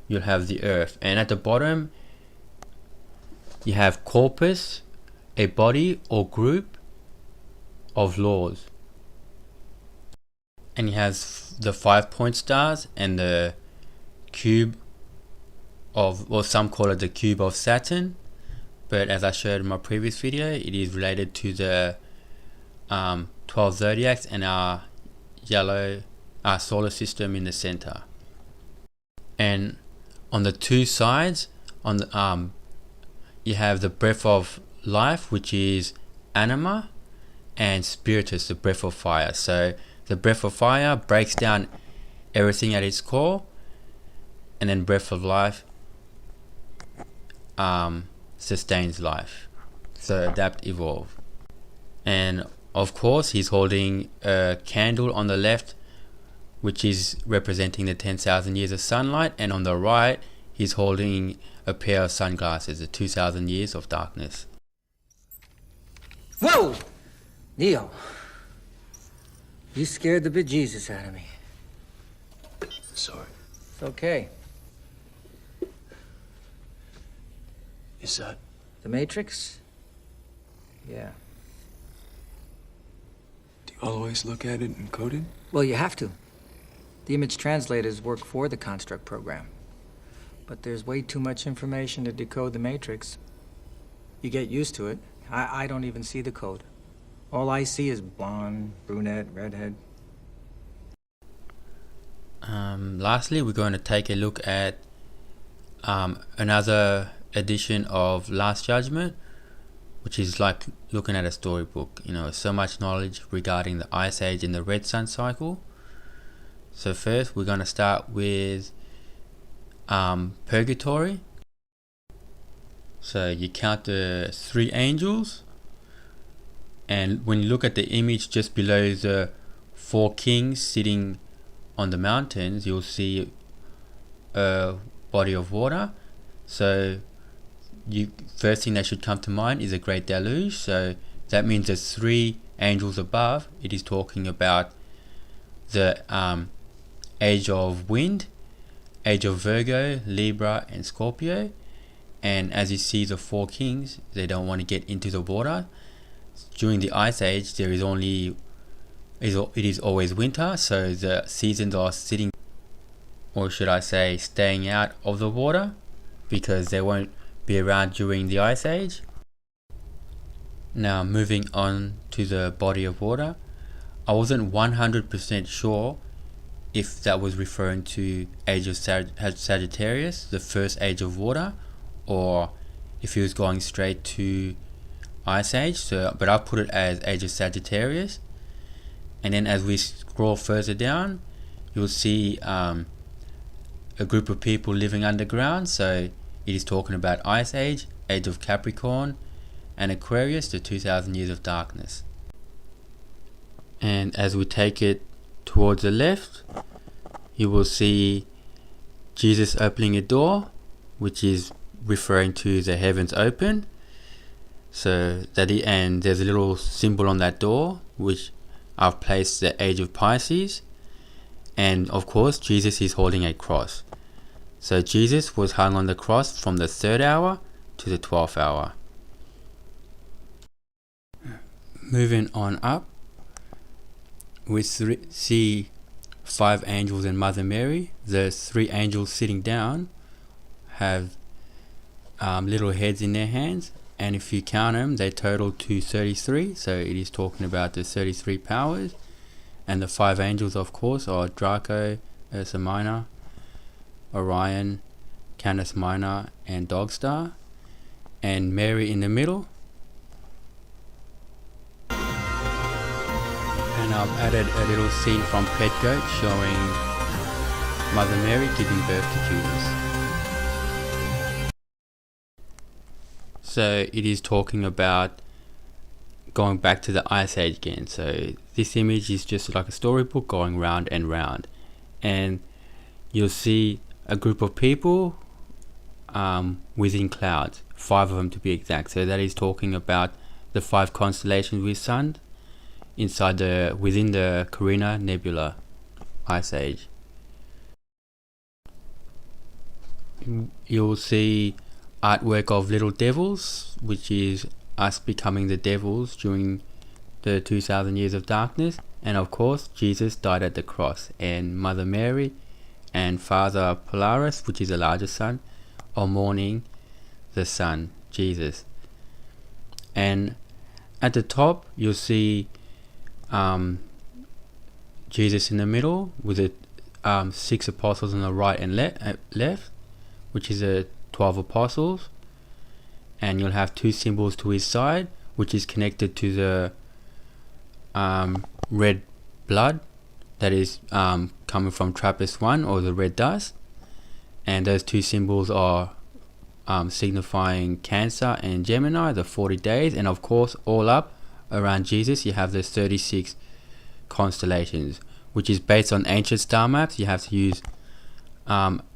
Speaker 5: you'll have the earth, and at the bottom you have corpus, a body or group of laws, and you have the 5-point stars and the cube of, or some call it the cube of Saturn, but as I showed in my previous video, it is related to the 12 zodiacs and our solar system in the center. And on the 2 sides, on the you have the breath of life, which is anima, and spiritus, the breath of fire. So the breath of fire breaks down everything at its core, and then breath of life sustains life. So adapt, evolve. And of course he's holding a candle on the left, which is representing the 10,000 years of sunlight, and on the right he's holding a pair of sunglasses, the 2,000 years of darkness.
Speaker 17: Whoa! Neo, you scared the bejesus out of me.
Speaker 18: Sorry.
Speaker 17: It's okay.
Speaker 18: Is that
Speaker 17: the Matrix? Yeah.
Speaker 18: Do you always look at it encoded?
Speaker 17: Well, you have to. The image translators work for the construct program. But there's way too much information to decode the Matrix. You get used to it. I don't even see the code. All I see is blonde, brunette, redhead.
Speaker 5: Lastly, we're going to take a look at another edition of Last Judgment, which is like looking at a storybook. You know, so much knowledge regarding the Ice Age and the Red Sun cycle. So first, we're going to start with Purgatory. So you count the 3 angels, And when you look at the image just below the 4 kings sitting on the mountains, you'll see a body of water. So first thing that should come to mind is a great deluge. So that means there's 3 angels above. It is talking about the age of wind, age of Virgo, Libra and Scorpio. And as you see, the 4 kings, they don't want to get into the water. During the ice age, it is always winter, so the seasons are sitting, or should I say staying out of the water, because they won't be around during the ice age. Now moving on to the body of water, I wasn't 100% sure if that was referring to age of Sagittarius, the first age of water, or if he was going straight to Ice Age. But I'll put it as age of Sagittarius. And then as we scroll further down, you'll see a group of people living underground. So it is talking about Ice Age, age of Capricorn and Aquarius, the 2000 years of darkness. And as we take it towards the left, you will see Jesus opening a door, which is referring to the heavens open. So and there's a little symbol on that door, which I've placed the age of Pisces. And of course, Jesus is holding a cross. So Jesus was hung on the cross from the 3rd hour to the 12th hour. Moving on up, we see 5 angels and Mother Mary. The 3 angels sitting down have little heads in their hands, and if you count them, they total to 33. So it is talking about the 33 powers. And the 5 angels, of course, are Draco, Ursa Minor, Orion, Canis Minor and Dogstar, and Mary in the middle. And I've added a little scene from Pet Goat showing Mother Mary giving birth to Jesus. So it is talking about going back to the Ice Age again. So this image is just like a storybook going round and round, and you'll see a group of people within clouds, 5 of them to be exact. So that is talking about the 5 constellations with sun within the Carina Nebula Ice Age. You'll see artwork of little devils, which is us becoming the devils during the 2000 years of darkness. And of course, Jesus died at the cross, and Mother Mary and Father Polaris, which is the largest sun, are mourning the son, Jesus. And at the top, you'll see Jesus in the middle with the 6 apostles on the right and left, which is the 12 apostles. And you'll have 2 symbols to his side, which is connected to the red blood that is coming from TRAPPIST-1, or the red dust. And those 2 symbols are signifying Cancer and Gemini, the 40 days. And of course, all up around Jesus, you have the 36 constellations, which is based on ancient star maps. You have to use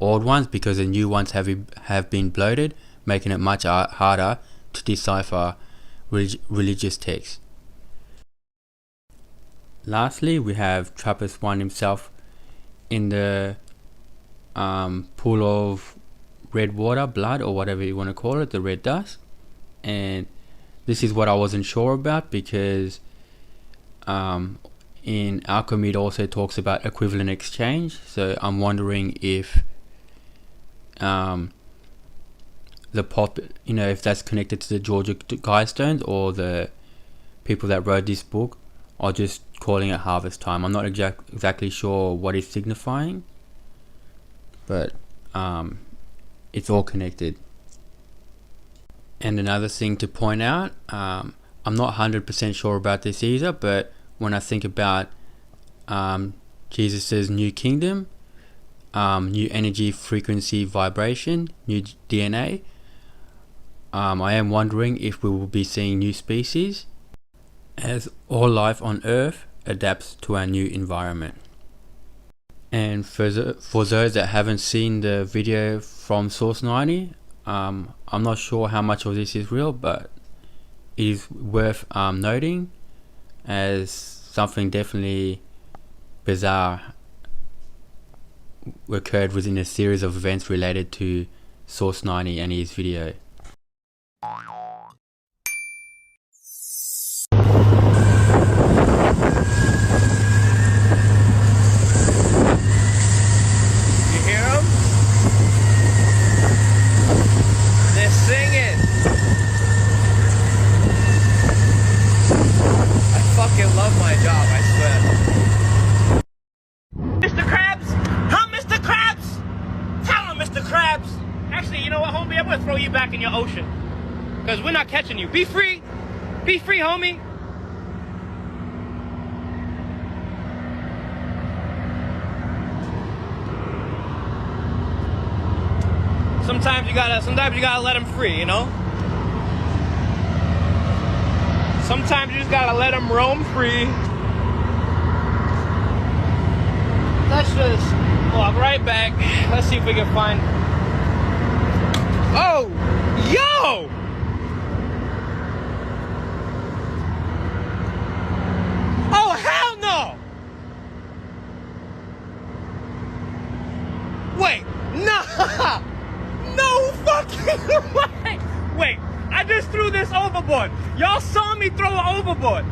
Speaker 5: old ones because the new ones have been bloated, making it much harder to decipher religious texts. Lastly, we have TRAPPIST-1 himself in the pool of red water, blood, or whatever you want to call it, the red dust. And this is what I wasn't sure about, because in alchemy it also talks about equivalent exchange. So I'm wondering if if that's connected to the Georgia Guidestones, or the people that wrote this book are just calling it harvest time. I'm not exactly sure what it's signifying, but it's all connected. And another thing to point out, I'm not 100% sure about this either, but when I think about Jesus' new kingdom, new energy, frequency, vibration, new DNA, I am wondering if we will be seeing new species. as all life on Earth adapts to our new environment. And for those that haven't seen the video from Source 90, I'm not sure how much of this is real, but it is worth noting as something definitely bizarre occurred within a series of events related to Source 90 and his video.
Speaker 19: You hear them? They're singing. I fucking love my job, I swear. Mr. Krabs? Huh, Mr. Krabs? Tell him, Mr. Krabs. Actually, you know what, homie? I'm gonna throw you back in your ocean. Because we're not catching you. Be free. Be free, homie. Sometimes you gotta let him free, you know? Sometimes you just gotta let him roam free. Let's just walk right back. Let's see if we can find... Oh! Yo! Oh, hell no! Wait, no! No fucking way! Wait, I just threw this overboard. Y'all saw me throw it overboard.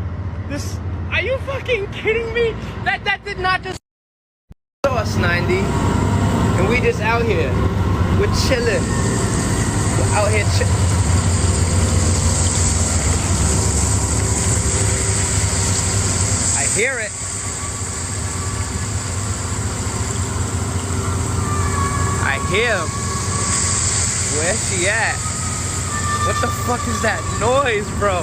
Speaker 19: This, are you fucking kidding me? That did not just... Us 90, and we just out here. We're chilling. We're out here I hear it. I hear him. Where's she at? What the fuck is that noise, bro?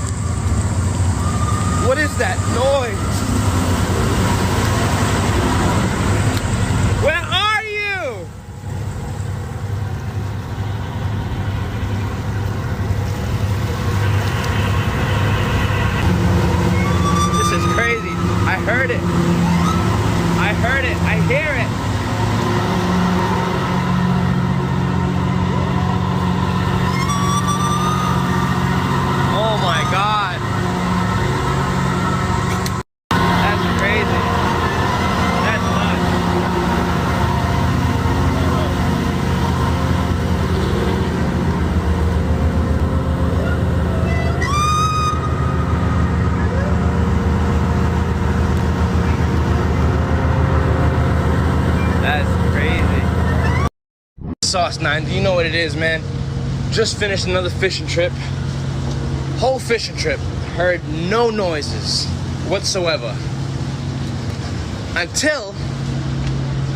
Speaker 19: What is that noise? Where are you? This is crazy. I heard it. I heard it. I hear it. Oh my God. That's crazy. That's nuts. That's crazy. Sauce 90, you know what it is, man. Just finished another fishing trip. Whole fishing trip, heard no noises whatsoever until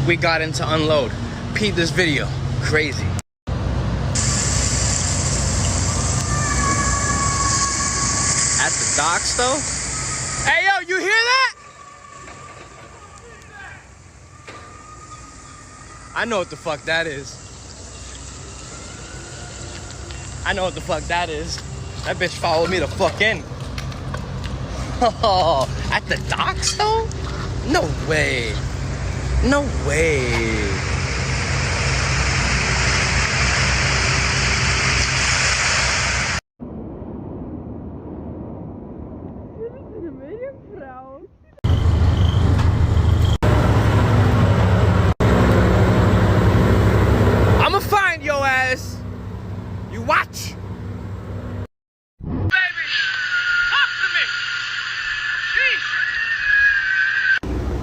Speaker 19: we got into unload. Peep this video, crazy. At the docks though? Hey yo, you hear that? I know what the fuck that is. I know what the fuck that is. That bitch followed me the fuck in. Oh, at the docks though? No way. No way. I'ma find your ass. You watch.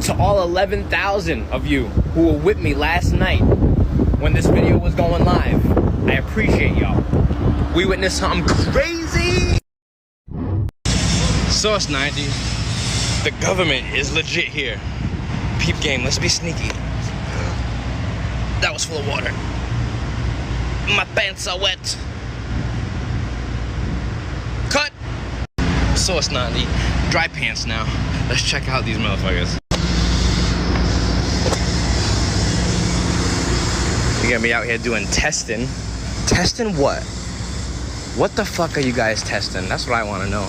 Speaker 19: To all 11,000 of you who were with me last night when this video was going live, I appreciate y'all. We witnessed something crazy. Source 90, the government is legit here. Peep game, let's be sneaky. That was full of water. My pants are wet. Cut. Source 90, dry pants now. Let's check out these motherfuckers. You're gonna be out here doing testing. Testing what? What the fuck are you guys testing? That's what I wanna know.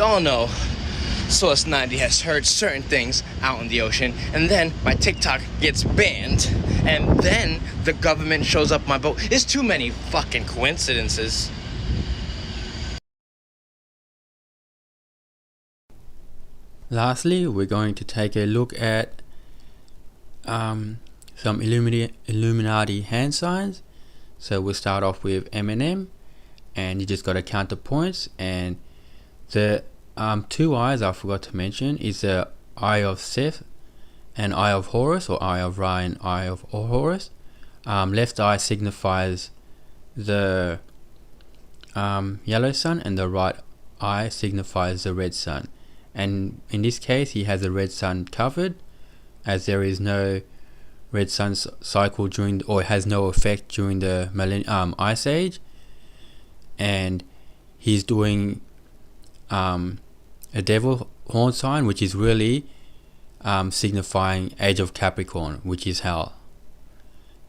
Speaker 20: all know Source 90 has heard certain things out in the ocean, and then my TikTok gets banned, and then the government shows up my boat. It's too many fucking coincidences.
Speaker 5: Lastly, we're going to take a look at some Illuminati hand signs. So we'll start off with M&M, and you just got to count the points. And the two eyes I forgot to mention is the Eye of Seth and Eye of Horus, or Eye of Ra and Eye of Horus. Left eye signifies the yellow sun, and the right eye signifies the red sun. And in this case, he has the red sun covered, as there is no red sun cycle during, or has no effect during the Ice Age. And he's doing a devil horn sign, which is really signifying Age of Capricorn, which is hell.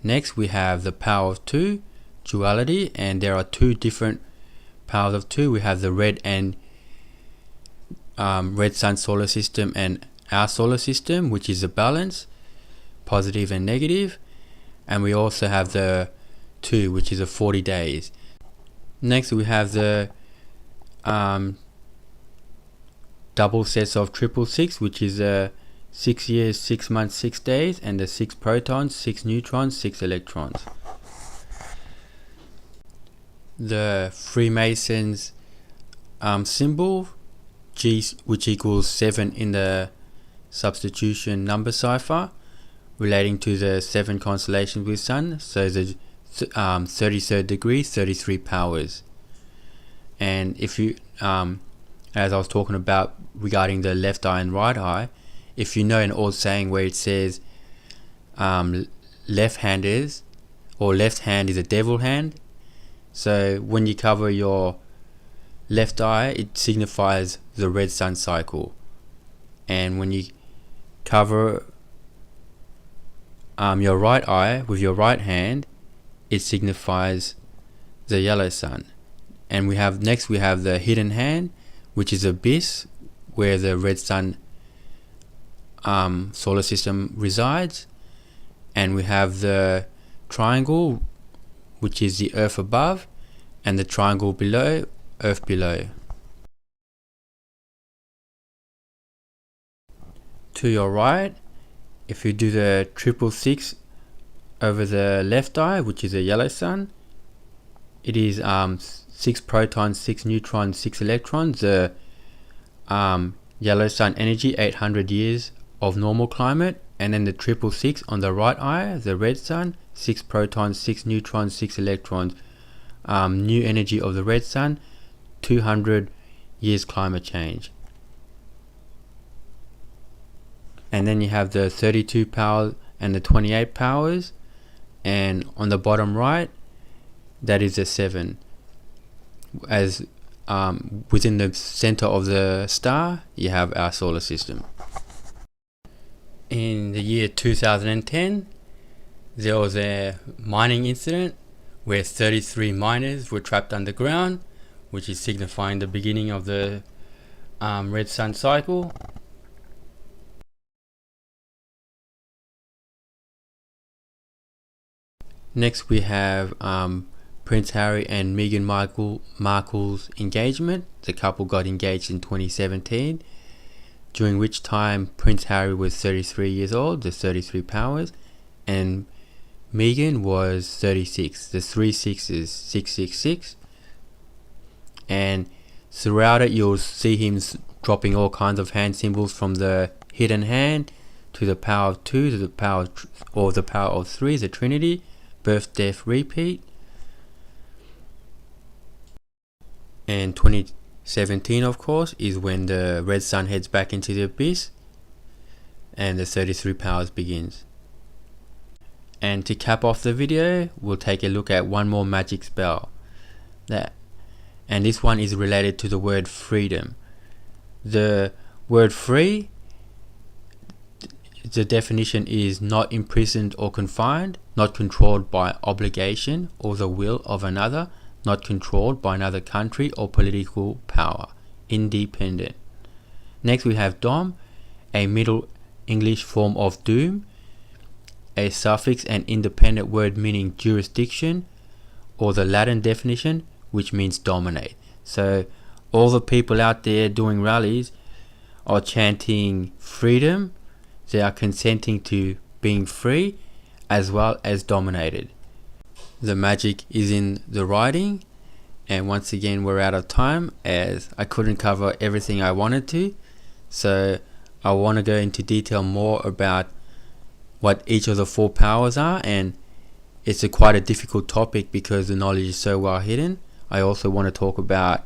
Speaker 5: Next, we have the power of two, duality, and there are two different powers of two. We have the red and red sun solar system and our solar system, which is a balance, positive and negative. And we also have the 2, which is a 40 days. Next, we have the double sets of 666, which is a 6 years, 6 months, 6 days, and the 6 protons, 6 neutrons, 6 electrons. The Freemasons symbol, G, which equals 7 in the substitution number cipher, relating to the 7 constellations with Sun. So the 33rd degree, 33 powers. And if you, as I was talking about regarding the left eye and right eye, if you know an old saying where it says left-handers, or left hand is a devil hand. So when you cover your left eye, it signifies the red sun cycle, and when you cover your right eye with your right hand, it signifies the yellow sun. And we have next the hidden hand, which is abyss, where the red sun solar system resides. And we have the triangle, which is the earth above, and the triangle below, earth below. To your right, if you do the 666 over the left eye, which is a yellow sun, it is 6 protons, 6 neutrons, 6 electrons. The yellow sun energy, 800 years of normal climate. And then the 666 on the right eye, the red sun, 6 protons, 6 neutrons, 6 electrons. New energy of the red sun, 200 years climate change. And then you have the 32 powers and the 28 powers, and on the bottom right, that is a 7. As within the center of the star, you have our solar system. In the year 2010, there was a mining incident where 33 miners were trapped underground, which is signifying the beginning of the red sun cycle. Next, we have Prince Harry and Meghan Markle's engagement. The couple got engaged in 2017, during which time Prince Harry was 33 years old, the 33 powers, and Meghan was 36. The 3 6s, 666. And throughout it, you'll see him dropping all kinds of hand symbols, from the hidden hand to the power of 2 to the power the power of 3, the Trinity, birth, death, repeat. And 2017, of course, is when the red sun heads back into the abyss and the 33 powers begins. And to cap off the video, we'll take a look at one more magic spell. And this one is related to the word freedom. The word free, the definition is not imprisoned or confined, not controlled by obligation or the will of another, not controlled by another country or political power. independent. Next we have Dom, a Middle English form of doom, a suffix and independent word meaning jurisdiction, or the Latin definition, which means dominate. So all the people out there doing rallies are chanting freedom. They are consenting to being free as well as dominated. The magic is in the writing, and once again we're out of time as I couldn't cover everything I wanted to. So I want to go into detail more about what each of the 4 powers are, and it's quite a difficult topic because the knowledge is so well hidden. I also want to talk about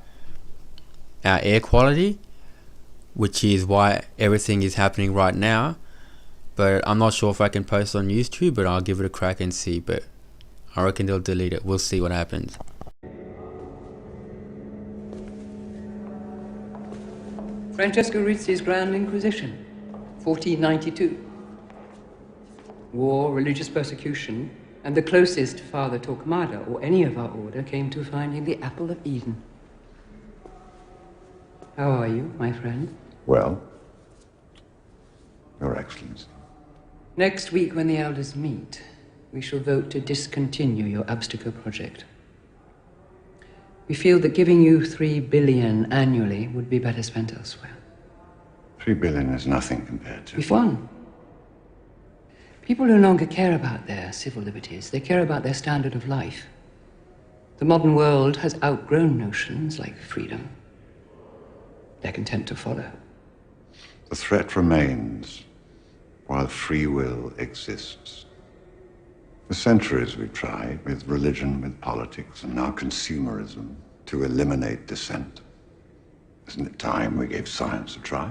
Speaker 5: our air quality, which is why everything is happening right now, but I'm not sure if I can post on YouTube, but I'll give it a crack and see. But I reckon they'll delete it. We'll see what happens.
Speaker 19: Francesco Rizzi's Grand Inquisition, 1492. War, religious persecution, and the closest Father Torquemada or any of our order came to finding the apple of Eden. How are you, my friend?
Speaker 2: Well, Your Excellency.
Speaker 19: Next week, when the elders meet, we shall vote to discontinue your Abstergo project. We feel that giving you 3 billion annually would be better spent elsewhere.
Speaker 2: 3 billion is nothing compared to...
Speaker 19: We've won. People no longer care about their civil liberties. They care about their standard of life. The modern world has outgrown notions like freedom. They're content to follow.
Speaker 2: The threat remains while free will exists. For centuries we've tried, with religion, with politics, and now consumerism, to eliminate dissent. Isn't it time we gave science a try?